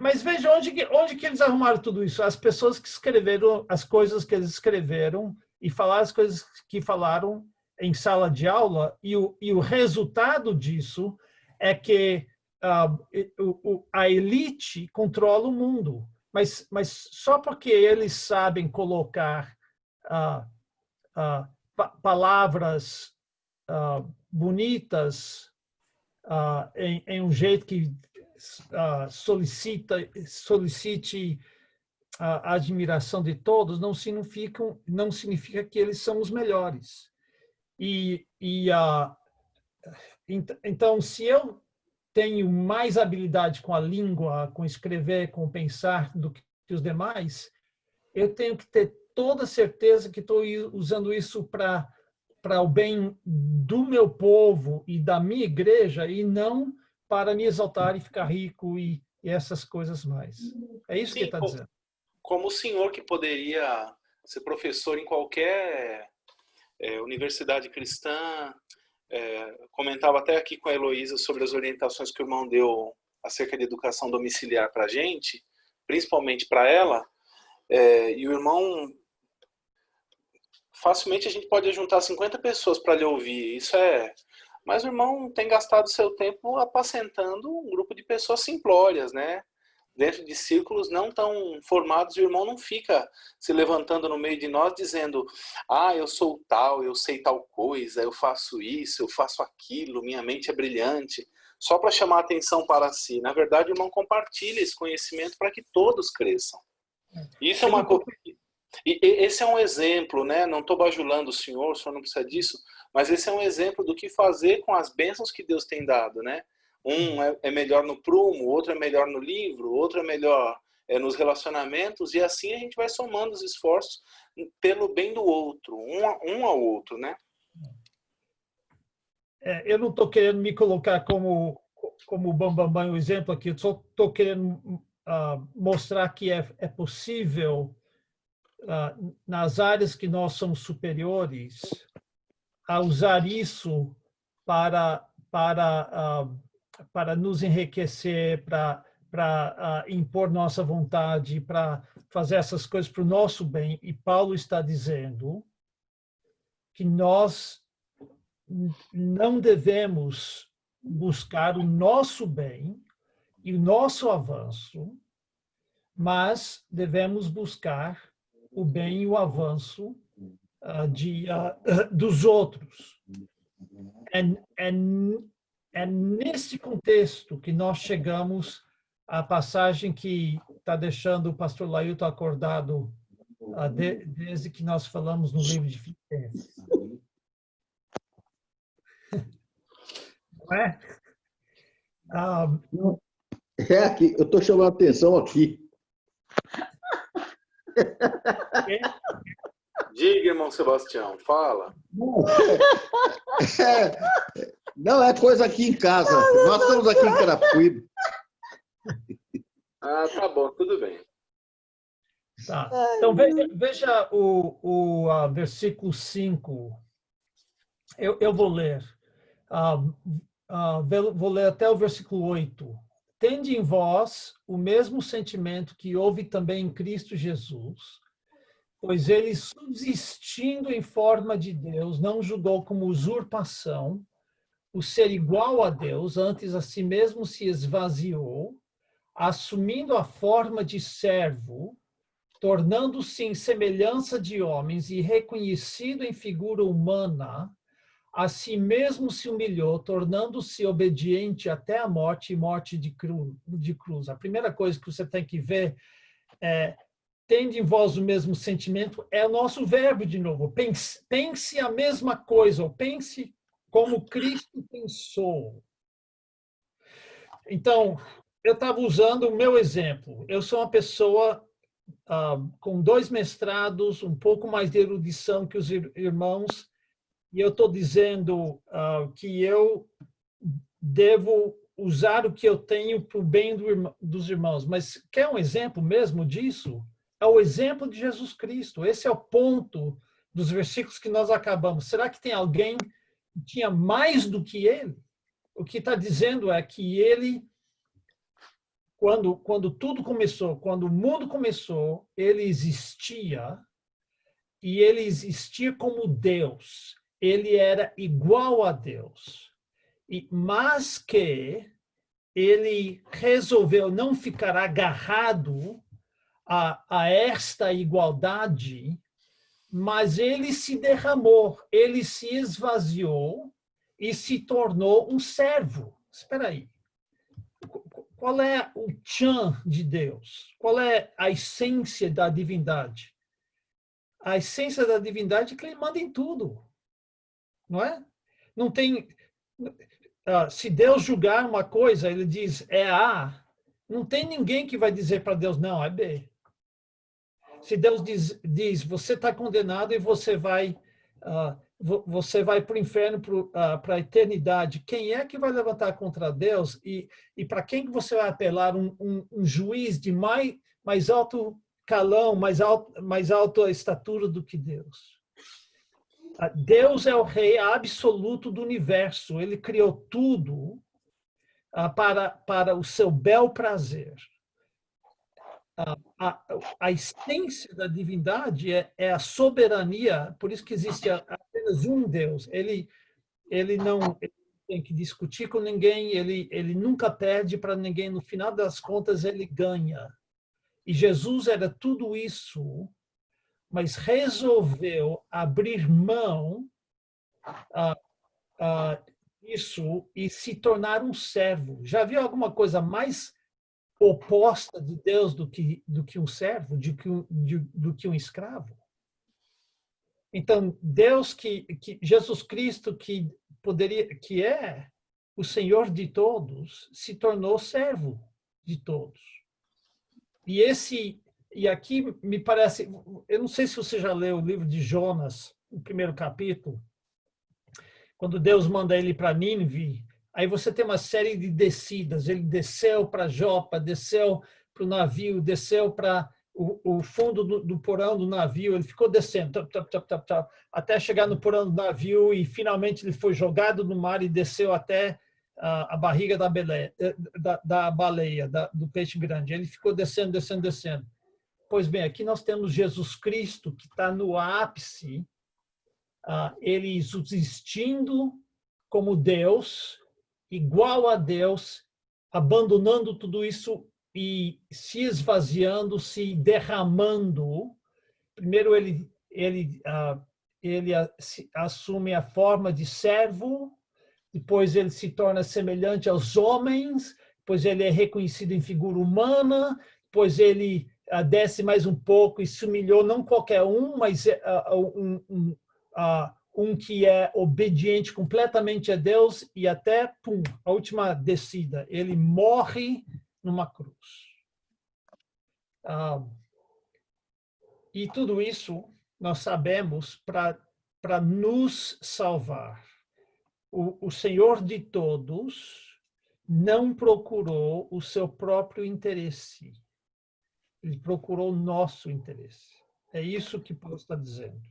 Mas veja onde que eles arrumaram tudo isso. As pessoas que escreveram as coisas que eles escreveram e falaram as coisas que falaram em sala de aula, e o resultado disso é que a elite controla o mundo. Mas só porque eles sabem colocar palavras bonitas em um jeito que solicite a admiração de todos, não significa que eles são os melhores. Então, se eu tenho mais habilidade com a língua, com escrever, com pensar do que os demais, eu tenho que ter toda certeza que estou usando isso para o bem do meu povo e da minha igreja, e não para me exaltar e ficar rico e essas coisas mais. É isso que ele está dizendo. Como o senhor que poderia ser professor em qualquer universidade cristã, comentava até aqui com a Heloísa sobre as orientações que o irmão deu acerca de educação domiciliar para a gente, principalmente para ela, e o irmão, facilmente a gente pode juntar 50 pessoas para lhe ouvir, mas o irmão tem gastado seu tempo apacentando um grupo de pessoas simplórias, né? Dentro de círculos não tão formados, e o irmão não fica se levantando no meio de nós dizendo, eu sou tal, eu sei tal coisa, eu faço isso, eu faço aquilo, minha mente é brilhante, só para chamar a atenção para si. Na verdade, o irmão compartilha esse conhecimento para que todos cresçam. Isso é uma coisa... E esse é um exemplo, né? Não estou bajulando o senhor não precisa disso, mas esse é um exemplo do que fazer com as bênçãos que Deus tem dado, né? Um é melhor no prumo, outro é melhor no livro, outro é melhor nos relacionamentos, e assim a gente vai somando os esforços pelo bem do outro, um ao outro, né? Eu não estou querendo me colocar como o Bambambam, o exemplo aqui, eu só estou querendo mostrar que é possível, nas áreas que nós somos superiores, a usar isso para nos enriquecer, para impor nossa vontade, para fazer essas coisas para o nosso bem. E Paulo está dizendo que nós não devemos buscar o nosso bem e o nosso avanço, mas devemos buscar o bem e o avanço dos outros. É nesse contexto que nós chegamos à passagem que está deixando o pastor Lailton acordado desde que nós falamos no livro de Filipenses. Não é? Ah, É aqui, eu estou chamando a atenção aqui. Diga, irmão Sebastião, fala. Não, é coisa aqui em casa. Nós estamos aqui em Carapicuíba. Ah, tá bom, tudo bem. tá. Então, veja o versículo 5. Eu vou ler. Vou ler até o versículo 8. Tende em vós o mesmo sentimento que houve também em Cristo Jesus, pois ele, subsistindo em forma de Deus, não julgou como usurpação o ser igual a Deus, antes a si mesmo se esvaziou, assumindo a forma de servo, tornando-se em semelhança de homens e reconhecido em figura humana, a si mesmo se humilhou, tornando-se obediente até a morte e morte de cruz. A primeira coisa que você tem que ver é: tende em vós o mesmo sentimento, é o nosso verbo de novo. Pense a mesma coisa, ou pense como Cristo pensou. Então, eu estava usando o meu exemplo. Eu sou uma pessoa com 2 mestrados, um pouco mais de erudição que os irmãos, e eu estou dizendo que eu devo usar o que eu tenho para o bem dos irmãos. Mas quer um exemplo mesmo disso? É o exemplo de Jesus Cristo. Esse é o ponto dos versículos que nós acabamos. Será que tem alguém que tinha mais do que ele? O que está dizendo é que ele, quando tudo começou, quando o mundo começou, ele existia, e ele existia como Deus. Ele era igual a Deus. Mas que ele resolveu não ficar agarrado a esta igualdade, mas ele se derramou, ele se esvaziou e se tornou um servo. Espera aí. Qual é o tchan de Deus? Qual é a essência da divindade? A essência da divindade é que ele manda em tudo. Não é? Não tem... se Deus julgar uma coisa, ele diz é A, não tem ninguém que vai dizer para Deus, não, é B. Se Deus diz você está condenado e você vai para o inferno, para a eternidade, quem é que vai levantar contra Deus? E para quem que você vai apelar? Um juiz de mais alto calão, mais alta estatura do que Deus? Deus é o rei absoluto do universo. Ele criou tudo para o seu bel prazer. A essência da divindade é a soberania, por isso que existe apenas um Deus. Ele não tem que discutir com ninguém, ele nunca perde para ninguém, no final das contas ele ganha. E Jesus era tudo isso, mas resolveu abrir mão disso e se tornar um servo. Já viu alguma coisa mais oposta de Deus do que um servo, do que um escravo? Então, Deus Jesus Cristo, que é o Senhor de todos, se tornou servo de todos. E aqui me parece, eu não sei se você já leu o livro de Jonas, o primeiro capítulo, quando Deus manda ele para Nínive. Aí você tem uma série de descidas. Ele desceu para Jopa, desceu para o navio, desceu para o fundo do porão do navio. Ele ficou descendo, até chegar no porão do navio, e finalmente ele foi jogado no mar e desceu até a barriga da baleia, do peixe grande. Ele ficou descendo, descendo, descendo. Pois bem, aqui nós temos Jesus Cristo, que está no ápice, ele subsistindo como Deus, igual a Deus, abandonando tudo isso e se esvaziando, se derramando. Primeiro ele assume a forma de servo, depois ele se torna semelhante aos homens, depois ele é reconhecido em figura humana, depois ele desce mais um pouco e se humilhou, não qualquer um, mas um que é obediente completamente a Deus e até, pum, a última descida, ele morre numa cruz. E tudo isso nós sabemos para nos salvar. O Senhor de todos não procurou o seu próprio interesse. Ele procurou o nosso interesse. É isso que Paulo está dizendo.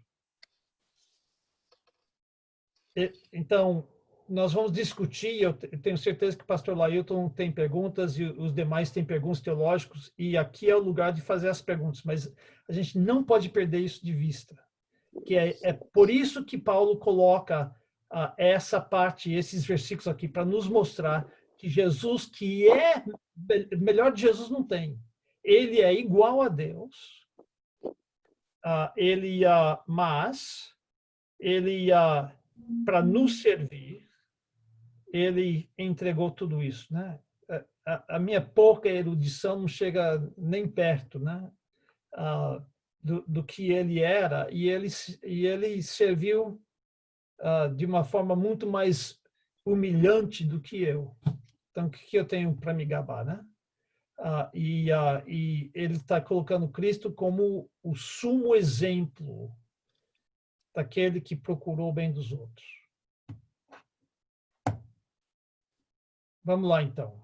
Então, nós vamos discutir, eu tenho certeza que o pastor Lailton tem perguntas e os demais têm perguntas teológicas, e aqui é o lugar de fazer as perguntas, mas a gente não pode perder isso de vista. Que é por isso que Paulo coloca essa parte, esses versículos aqui, para nos mostrar que Jesus, que é melhor de Jesus não tem. Ele é igual a Deus, mas ele para nos servir, ele entregou tudo isso, né? A minha pouca erudição não chega nem perto, né? Do que ele era, e ele serviu de uma forma muito mais humilhante do que eu. Então, o que eu tenho para me gabar, né? E ele está colocando Cristo como o sumo exemplo daquele que procurou o bem dos outros. Vamos lá, então.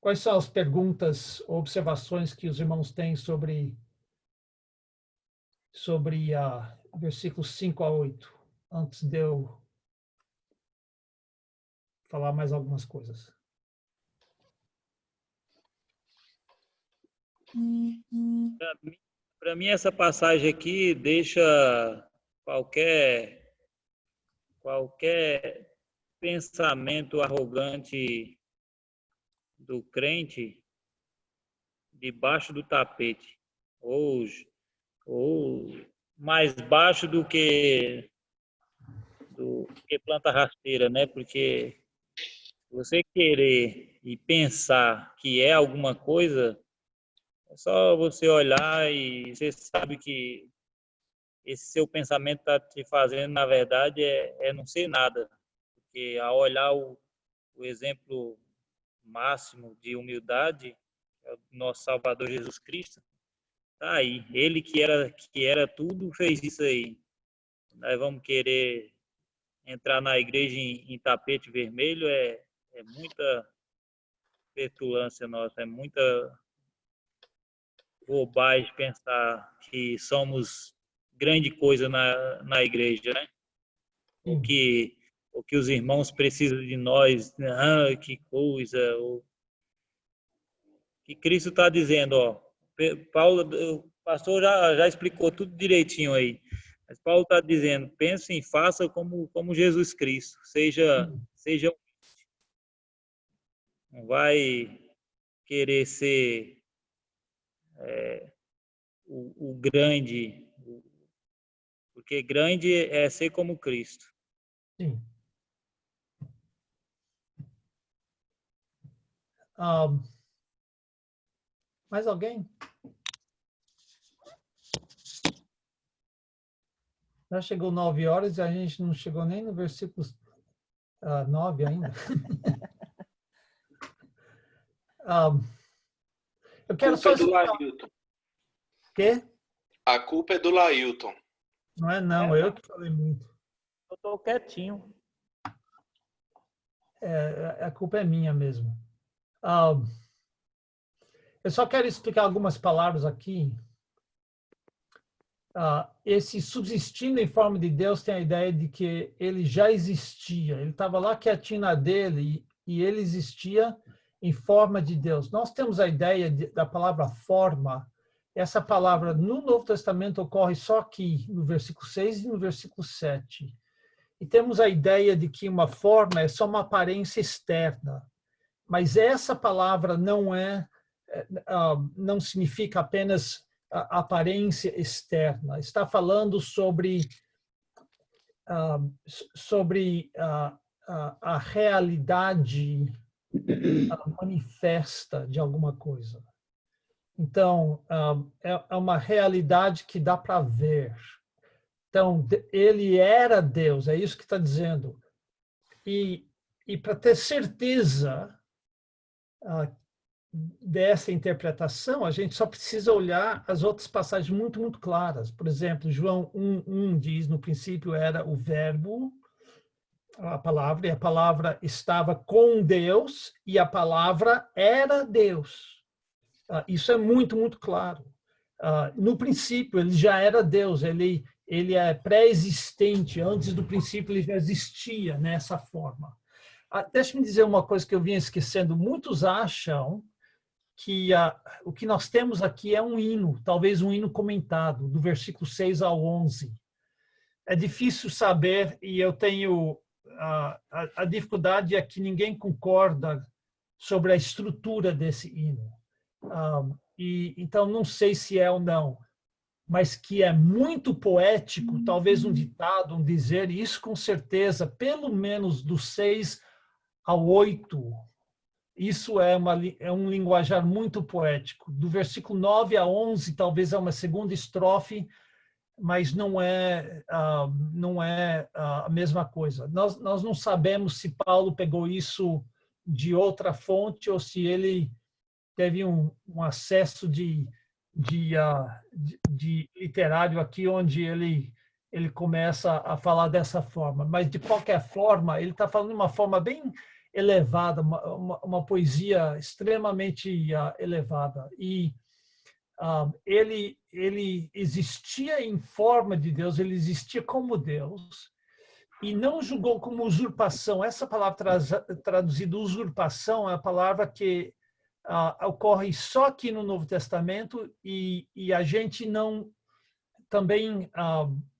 Quais são as perguntas ou observações que os irmãos têm sobre versículos 5 a 8, antes de eu falar mais algumas coisas? Para mim, essa passagem aqui deixa qualquer pensamento arrogante do crente debaixo do tapete, ou mais baixo do que planta rasteira, né? Porque você querer e pensar que é alguma coisa, é só você olhar e você sabe que esse seu pensamento está te fazendo, na verdade, é não ser nada. Porque ao olhar o exemplo máximo de humildade, é o nosso Salvador Jesus Cristo, tá aí. Ele que era tudo, fez isso aí. Nós vamos querer entrar na igreja em tapete vermelho, é muita petulância nossa, é muita bobagem pensar que somos grande coisa na igreja, né? O que os irmãos precisam de nós, que coisa. Que Cristo está dizendo, ó. Paulo, o pastor já explicou tudo direitinho aí. Mas Paulo está dizendo, pensem e façam como Jesus Cristo. Seja não vai querer ser o grande, porque grande é ser como Cristo. Sim. Mais alguém? Já chegou 9 horas e a gente não chegou nem no versículo 9 ainda. Eu quero só explicar. Quê? A culpa é do Lailton. Não é não, eu que falei muito. Eu estou quietinho. A culpa é minha mesmo. Eu só quero explicar algumas palavras aqui. Esse subsistindo em forma de Deus tem a ideia de que ele já existia. Ele estava lá quietinho na dele e ele existia em forma de Deus. Nós temos a ideia da palavra forma. Essa palavra no Novo Testamento ocorre só aqui, no versículo 6 e no versículo 7. E temos a ideia de que uma forma é só uma aparência externa. Mas essa palavra não significa apenas a aparência externa. Está falando sobre a realidade manifesta de alguma coisa. Então, é uma realidade que dá para ver. Então, ele era Deus, é isso que está dizendo. E para ter certeza dessa interpretação, a gente só precisa olhar as outras passagens muito, muito claras. Por exemplo, João 1:1 diz, no princípio era o verbo, a palavra, e a palavra estava com Deus, e a palavra era Deus. Isso é muito, muito claro. No princípio, ele já era Deus, ele é pré-existente, antes do princípio ele já existia nessa forma. Deixa-me dizer uma coisa que eu vinha esquecendo. Muitos acham que o que nós temos aqui é um hino, talvez um hino comentado, do versículo 6 ao 11. É difícil saber, e eu tenho a dificuldade é que ninguém concorda sobre a estrutura desse hino. Então, não sei se é ou não, mas que é muito poético, talvez um ditado, um dizer, e isso com certeza, pelo menos do 6 ao 8, isso é um linguajar muito poético. Do versículo 9 a 11, talvez é uma segunda estrofe, mas não é a mesma coisa. Nós não sabemos se Paulo pegou isso de outra fonte ou se ele teve um acesso de literário aqui, onde ele começa a falar dessa forma. Mas, de qualquer forma, ele está falando de uma forma bem elevada, uma poesia extremamente elevada. E ele existia em forma de Deus, ele existia como Deus, e não julgou como usurpação. Essa palavra traduzida usurpação é a palavra que ocorre só aqui no Novo Testamento, e a gente também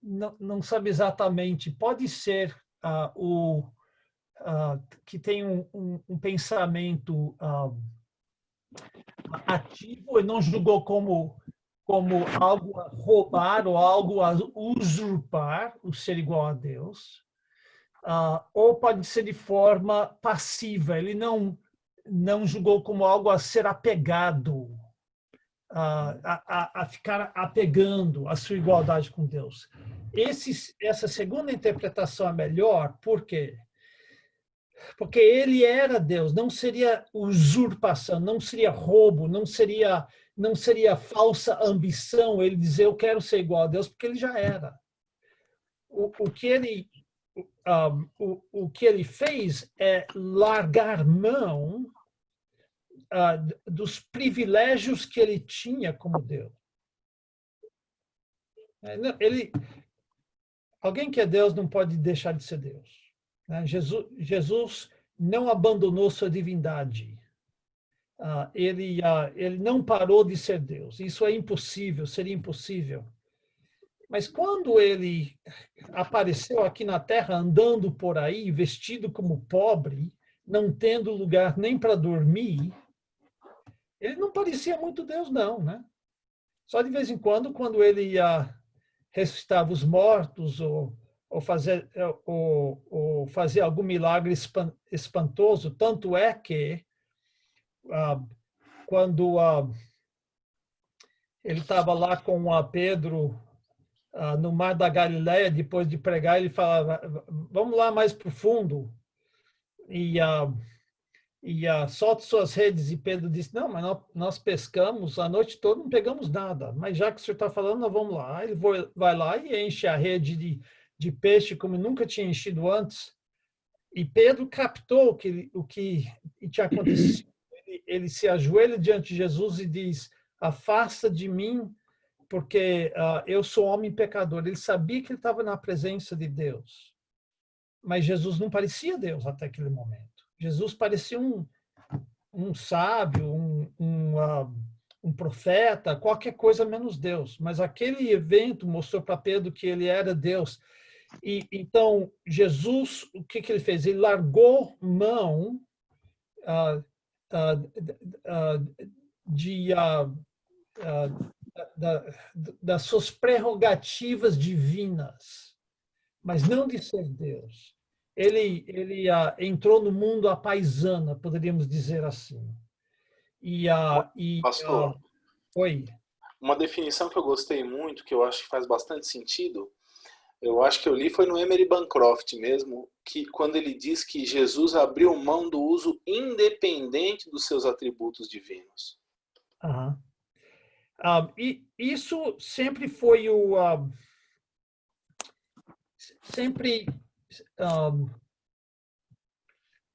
não sabe exatamente. Pode ser que tem um pensamento ativo e não julgou como algo a roubar ou algo a usurpar, o ser igual a Deus, ou pode ser de forma passiva. Ele não julgou como algo a ser apegado, a ficar apegando a sua igualdade com Deus. Essa segunda interpretação é melhor, por quê? Porque ele era Deus, não seria usurpação, não seria roubo, não seria falsa ambição ele dizer eu quero ser igual a Deus, porque ele já era. O que ele fez é largar mão dos privilégios que ele tinha como Deus. Alguém que é Deus não pode deixar de ser Deus. Jesus não abandonou sua divindade. Ele não parou de ser Deus. Isso é impossível, seria impossível. Mas quando ele apareceu aqui na Terra, andando por aí, vestido como pobre, não tendo lugar nem para dormir, ele não parecia muito Deus, não, né? Só de vez em quando ele ressuscitava os mortos ou fazer algum milagre espantoso. Tanto é que quando ele estava lá com Pedro no Mar da Galileia, depois de pregar, ele falava, vamos lá mais profundo e solte suas redes. E Pedro disse, não, mas nós pescamos a noite toda, não pegamos nada, mas já que o senhor está falando, nós vamos lá. Ele vai lá e enche a rede de peixe como nunca tinha enchido antes. E Pedro captou o que tinha acontecido. Ele se ajoelha diante de Jesus e diz, afasta de mim, porque eu sou homem pecador. Ele sabia que ele estava na presença de Deus. Mas Jesus não parecia Deus até aquele momento. Jesus parecia um sábio, um profeta, qualquer coisa menos Deus. Mas aquele evento mostrou para Pedro que ele era Deus. E então, Jesus, o que ele fez? Ele largou mão das suas prerrogativas divinas, mas não de ser Deus. Ele entrou no mundo à paisana, poderíamos dizer assim. Pastor, Oi. uma definição que eu gostei muito, que eu acho que faz bastante sentido, Eu acho que eu li foi no Emery Bancroft mesmo, que quando ele diz que Jesus abriu mão do uso independente dos seus atributos divinos. Aham. E isso sempre foi sempre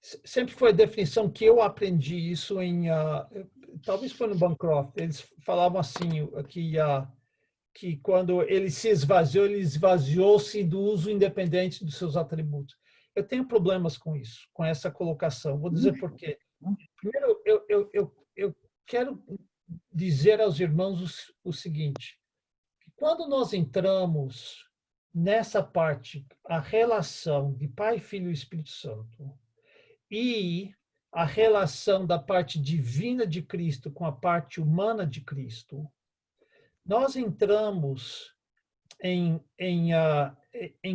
sempre foi a definição que eu aprendi isso talvez foi no Bancroft. Eles falavam assim que quando ele se esvaziou, ele esvaziou-se do uso independente dos seus atributos. Eu tenho problemas com isso, com essa colocação. Vou dizer por quê. Primeiro, eu quero dizer aos irmãos o seguinte: que quando nós entramos nessa parte, a relação de Pai, Filho e Espírito Santo, e a relação da parte divina de Cristo com a parte humana de Cristo, nós entramos em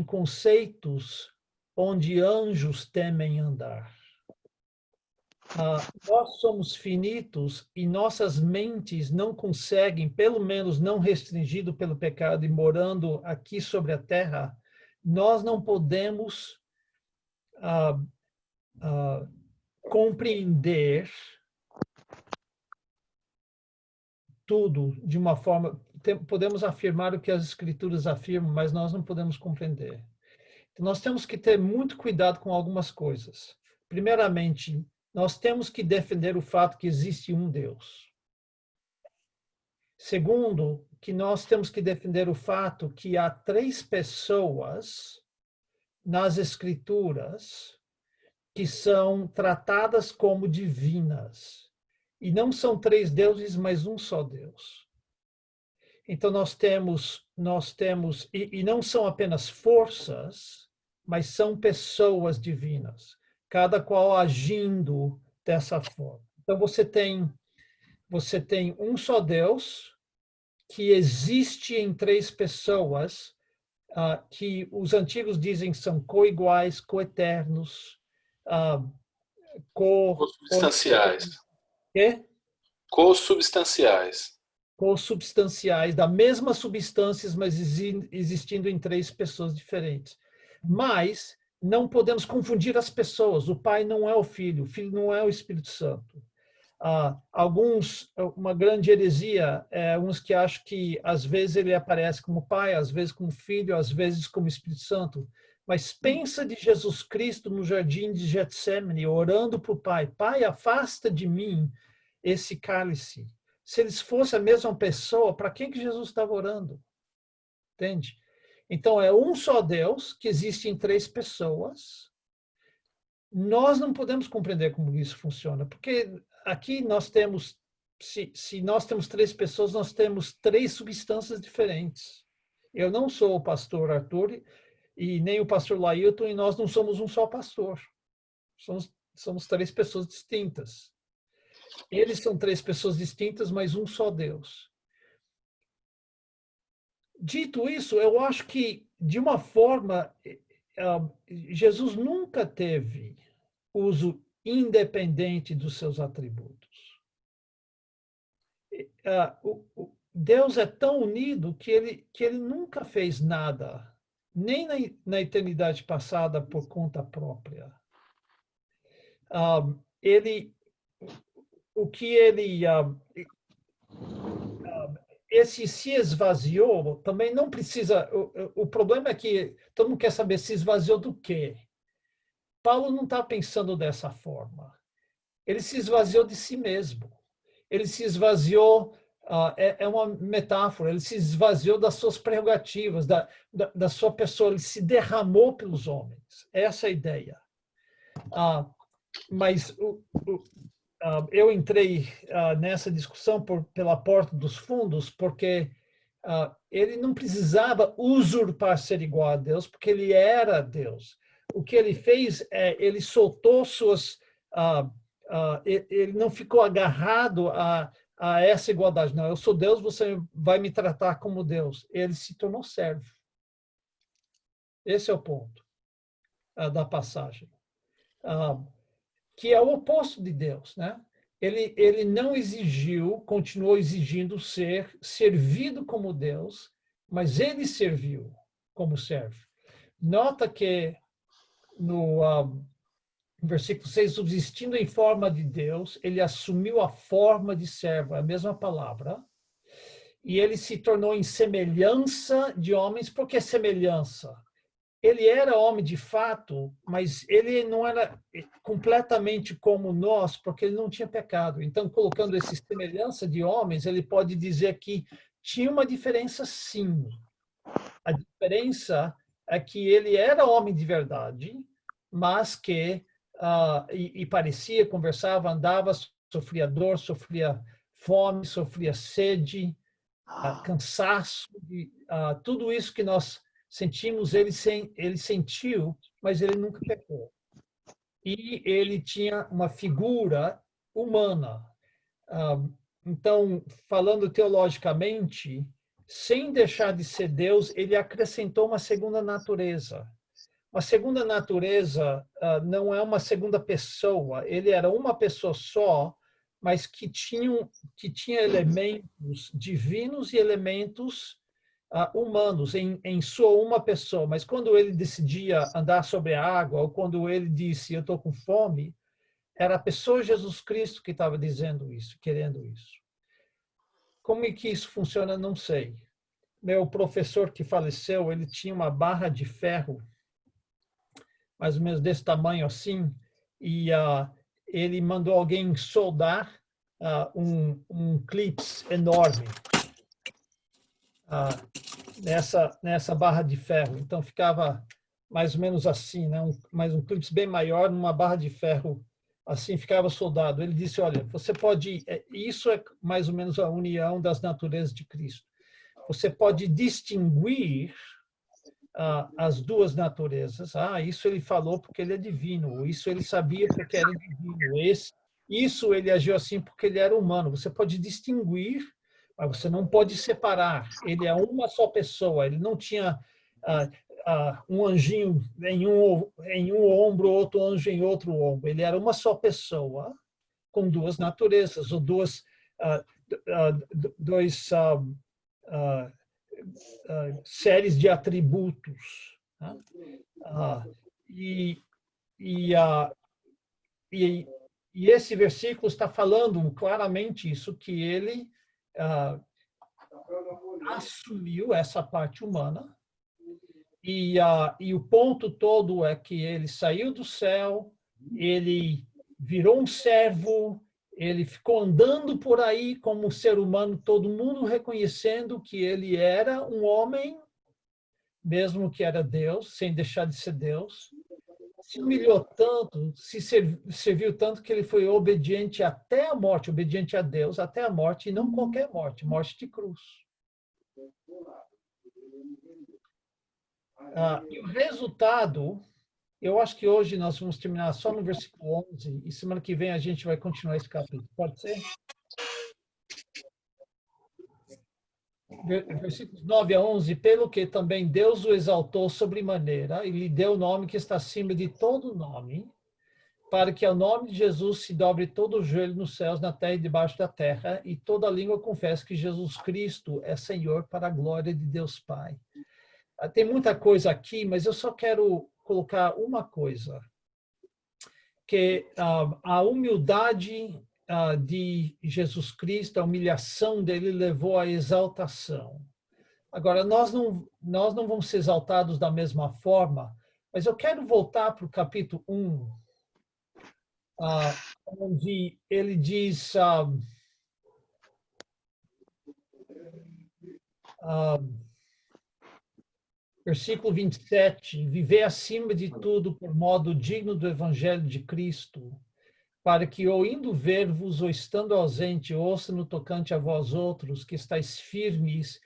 conceitos onde anjos temem andar. Nós somos finitos e nossas mentes não conseguem, pelo menos não restringido pelo pecado e morando aqui sobre a terra, nós não podemos compreender tudo de uma forma. Podemos afirmar o que as Escrituras afirmam, mas nós não podemos compreender. Então, nós temos que ter muito cuidado com algumas coisas. Primeiramente, nós temos que defender o fato que existe um Deus. Segundo, que nós temos que defender o fato que há 3 pessoas nas Escrituras que são tratadas como divinas. E não são 3 deuses, mas um só Deus. Então nós temos e não são apenas forças, mas são pessoas divinas, cada qual agindo dessa forma. Então você tem um só Deus que existe em 3 pessoas, que os antigos dizem são coiguais, coeternos, Consubstanciais. Quê? Co-substanciais. Co-substanciais, da mesma substâncias, mas existindo em 3 pessoas diferentes. Mas não podemos confundir as pessoas. O Pai não é o Filho não é o Espírito Santo. Uma grande heresia é uns que acham que às vezes ele aparece como Pai, às vezes como Filho, às vezes como Espírito Santo. Mas pensa de Jesus Cristo no jardim de Getsêmani, orando para o Pai: Pai, afasta de mim esse cálice. Se eles fossem a mesma pessoa, para quem que Jesus estava orando? Entende? Então, é um só Deus que existe em 3 pessoas. Nós não podemos compreender como isso funciona, porque aqui nós temos, se nós temos 3 pessoas, nós temos 3 substâncias diferentes. Eu não sou o pastor Arthur e nem o pastor Lailton, e nós não somos um só pastor. Somos 3 pessoas distintas. Eles são 3 pessoas distintas, mas um só Deus. Dito isso, eu acho que, de uma forma, Jesus nunca teve uso independente dos seus atributos. Deus é tão unido que ele nunca fez nada, nem na eternidade passada, por conta própria. Esse se esvaziou, também não precisa. O problema é que todo mundo quer saber se esvaziou do quê. Paulo não está pensando dessa forma. Ele se esvaziou de si mesmo. Ele se esvaziou, é uma metáfora, ele se esvaziou das suas prerrogativas, da sua pessoa, ele se derramou pelos homens. Essa é a ideia. Mas eu entrei nessa discussão pela porta dos fundos, porque ele não precisava usurpar ser igual a Deus, porque ele era Deus. O que ele fez ele soltou suas... ele não ficou agarrado a essa igualdade. Não, eu sou Deus, você vai me tratar como Deus. Ele se tornou servo. Esse é o ponto da passagem. Que é o oposto de Deus, né? Ele não exigiu, continuou exigindo ser servido como Deus, mas ele serviu como servo. Nota que no versículo 6, subsistindo em forma de Deus, ele assumiu a forma de servo, a mesma palavra, e ele se tornou em semelhança de homens. Por que semelhança? Ele era homem de fato, mas ele não era completamente como nós, porque ele não tinha pecado. Então, colocando essa semelhança de homens, ele pode dizer que tinha uma diferença, sim. A diferença é que ele era homem de verdade, mas que e parecia, conversava, andava, sofria dor, sofria fome, sofria sede, cansaço, tudo isso que nós sentimos, ele sentiu, mas ele nunca pecou. E ele tinha uma figura humana. Então, falando teologicamente, sem deixar de ser Deus, ele acrescentou uma segunda natureza. Uma segunda natureza não é uma segunda pessoa, ele era uma pessoa só, mas que tinha elementos divinos e elementos humanos em sua uma pessoa. Mas quando ele decidia andar sobre a água, ou quando ele disse, eu estou com fome, era a pessoa Jesus Cristo que estava dizendo isso, querendo isso. Como é que isso funciona, não sei. Meu professor que faleceu, ele tinha uma barra de ferro, mais ou menos desse tamanho assim, e ele mandou alguém soldar um clips enorme nessa barra de ferro. Então, ficava mais ou menos assim, né? Mais um clips bem maior, numa barra de ferro, assim, ficava soldado. Ele disse, olha, você pode... Isso é mais ou menos a união das naturezas de Cristo. Você pode distinguir as duas naturezas. Isso ele falou porque ele é divino. Isso ele sabia porque era divino. Isso ele agiu assim porque ele era humano. Você pode distinguir, mas você não pode separar. Ele é uma só pessoa. Ele não tinha um anjinho em um ombro, outro anjo em outro ombro. Ele era uma só pessoa com duas naturezas, ou dois séries de atributos. E esse versículo está falando claramente isso, que ele assumiu essa parte humana, e o ponto todo é que ele saiu do céu, ele virou um servo, ele ficou andando por aí como um ser humano, todo mundo reconhecendo que ele era um homem, mesmo que era Deus, sem deixar de ser Deus. Se humilhou tanto, se serviu tanto que ele foi obediente até a morte, obediente a Deus até a morte, e não qualquer morte, morte de cruz. E o resultado, eu acho que hoje nós vamos terminar só no versículo 11, e semana que vem a gente vai continuar esse capítulo. Pode ser? Versículos 9 a 11, pelo que também Deus o exaltou sobremaneira e lhe deu o nome que está acima de todo nome, para que ao nome de Jesus se dobre todo o joelho nos céus, na terra e debaixo da terra, e toda língua confesse que Jesus Cristo é Senhor, para a glória de Deus Pai. Tem muita coisa aqui, mas eu só quero colocar uma coisa, que a humildade de Jesus Cristo, a humilhação dele levou à exaltação. Agora, nós não vamos ser exaltados da mesma forma, mas eu quero voltar para o capítulo 1, onde ele diz... versículo 27, viver acima de tudo por modo digno do evangelho de Cristo, para que, ou indo ver-vos, ou estando ausente, ouça no tocante a vós outros, que estáis firmes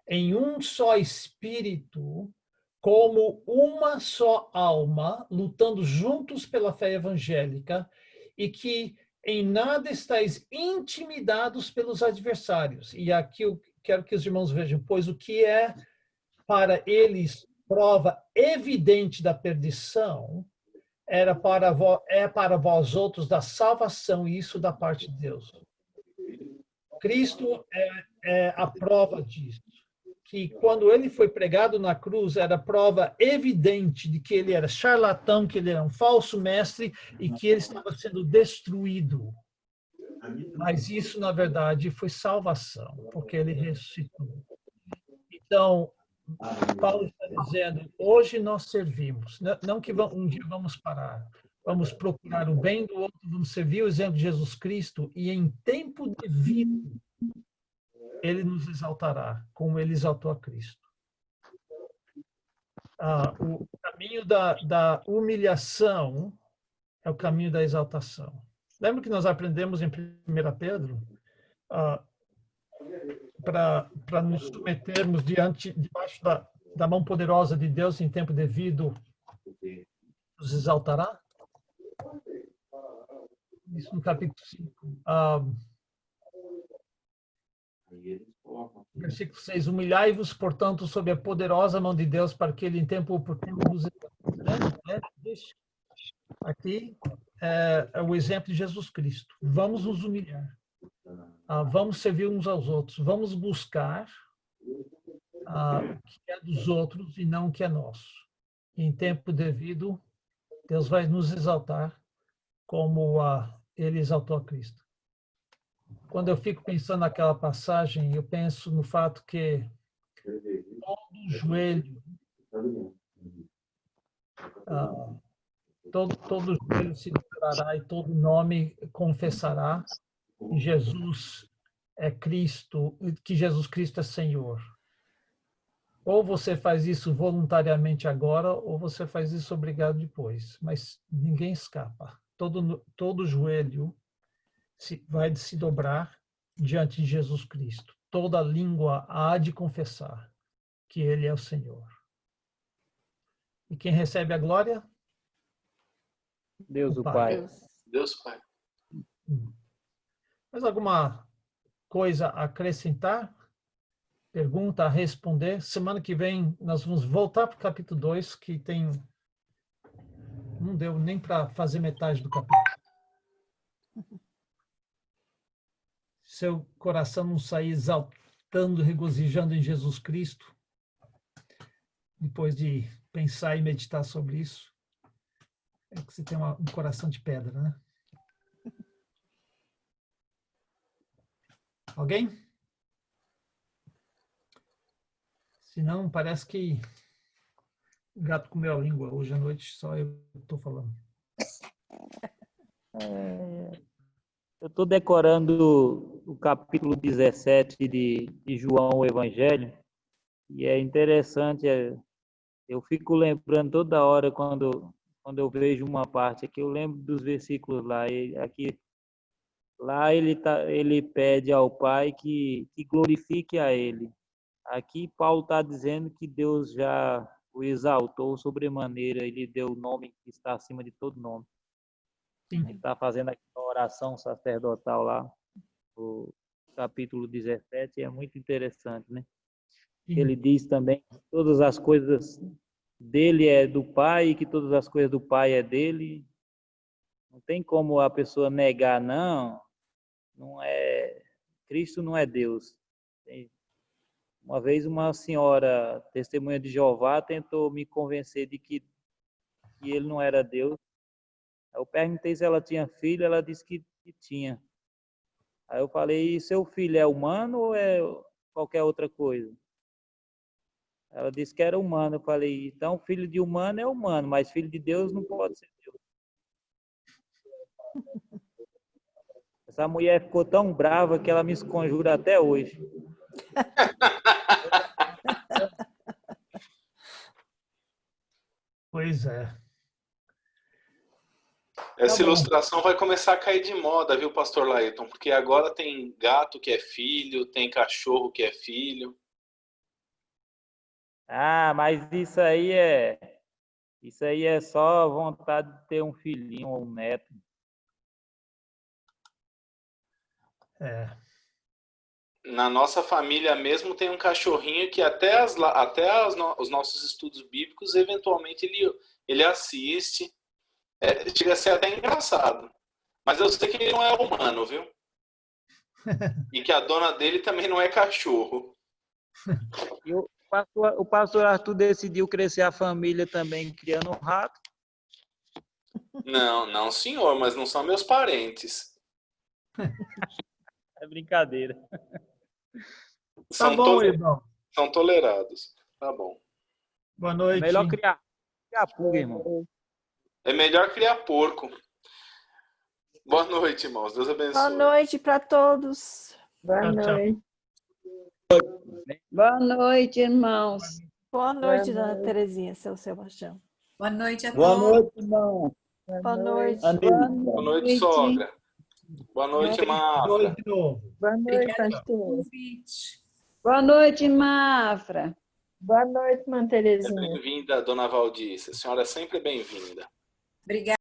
em um só espírito, como uma só alma, lutando juntos pela fé evangélica, e que em nada estáis intimidados pelos adversários. E aqui eu quero que os irmãos vejam, pois o que é para eles prova evidente da perdição, é para vós outros da salvação, e isso da parte de Deus. Cristo é a prova disso. que quando ele foi pregado na cruz, era prova evidente de que ele era charlatão, que ele era um falso mestre e que ele estava sendo destruído. Mas isso, na verdade, foi salvação, porque ele ressuscitou. Então, Paulo está dizendo, hoje nós servimos, não que um dia vamos parar, vamos procurar o bem do outro, vamos servir o exemplo de Jesus Cristo e em tempo devido ele nos exaltará, como ele exaltou a Cristo. O caminho da humilhação é o caminho da exaltação. Lembra que nós aprendemos em 1 Pedro? Para nos submetermos debaixo da mão poderosa de Deus em tempo devido, nos exaltará? Isso no capítulo 5. Versículo 6. Humilhai-vos, portanto, sob a poderosa mão de Deus, para que ele em tempo oportuno vos exalte. Aqui é o exemplo de Jesus Cristo. Vamos nos humilhar. Vamos servir uns aos outros. Vamos buscar o que é dos outros e não o que é nosso. E, em tempo devido, Deus vai nos exaltar como ele exaltou a Cristo. Quando eu fico pensando naquela passagem, eu penso no fato que todo joelho, todo joelho se dobrará e todo nome confessará que Jesus é Cristo, que Jesus Cristo é Senhor. Ou você faz isso voluntariamente agora, ou você faz isso obrigado depois. Mas ninguém escapa. Todo joelho vai se dobrar diante de Jesus Cristo. Toda língua há de confessar que Ele é o Senhor. E quem recebe a glória? Deus, o Pai. Deus, Pai. Mais alguma coisa a acrescentar? Pergunta a responder? Semana que vem nós vamos voltar para o capítulo 2, que tem... Não deu nem para fazer metade do capítulo. Seu coração não sair exaltando, regozijando em Jesus Cristo, depois de pensar e meditar sobre isso, é que você tem um coração de pedra, né? Alguém? Senão, parece que o gato comeu a língua. Hoje à noite só eu estou falando. Eu estou decorando o capítulo 17 de João, o Evangelho, e é interessante, eu fico lembrando toda hora quando eu vejo uma parte aqui, eu lembro dos versículos lá, lá ele pede ao Pai que glorifique a ele. Aqui Paulo está dizendo que Deus já o exaltou sobremaneira, ele deu o nome que está acima de todo nome. Sim. Ele está fazendo aqui uma oração sacerdotal lá, o capítulo 17, é muito interessante, né? Sim. Ele diz também que todas as coisas dele é do Pai e que todas as coisas do Pai é dele. Não tem como a pessoa negar, não é, Cristo não é Deus. Uma vez uma senhora, testemunha de Jeová, tentou me convencer de que ele não era Deus. Eu perguntei se ela tinha filho, ela disse que tinha. Aí eu falei, e seu filho é humano ou é qualquer outra coisa? Ela disse que era humano. Eu falei, então filho de humano é humano, mas filho de Deus não pode ser Deus. Essa mulher ficou tão brava que ela me esconjura até hoje. Pois é. Essa ilustração vai começar a cair de moda, viu, pastor Laírton? Porque agora tem gato que é filho, tem cachorro que é filho. Mas isso aí é só vontade de ter um filhinho ou um neto. Na nossa família mesmo tem um cachorrinho que até os nossos estudos bíblicos, eventualmente, ele assiste. Chega a ser até engraçado. Mas eu sei que ele não é humano, viu? E que a dona dele também não é cachorro. E o pastor Arthur decidiu crescer a família também criando um rato. Não, não, senhor, mas não são meus parentes. É brincadeira. Tá bom, irmão. São tolerados. Tá bom. Boa É noite. melhor criar pulga, irmão. É melhor criar porco. Boa noite, irmãos. Deus abençoe. Boa noite para todos. Boa Tchau, tchau. noite. Boa noite, irmãos. Boa noite, dona Terezinha, seu Sebastião. Boa noite a Boa todos. noite, irmão. Boa noite. Anilda. Boa noite, sogra. Boa noite, Mafra. Dois de novo. Boa noite, Obrigada pelo pastor. convite. Boa noite, Mafra. Boa noite, Mãe É Terezinha. bem-vinda, dona Valdice. A senhora é sempre bem-vinda. Obrigada.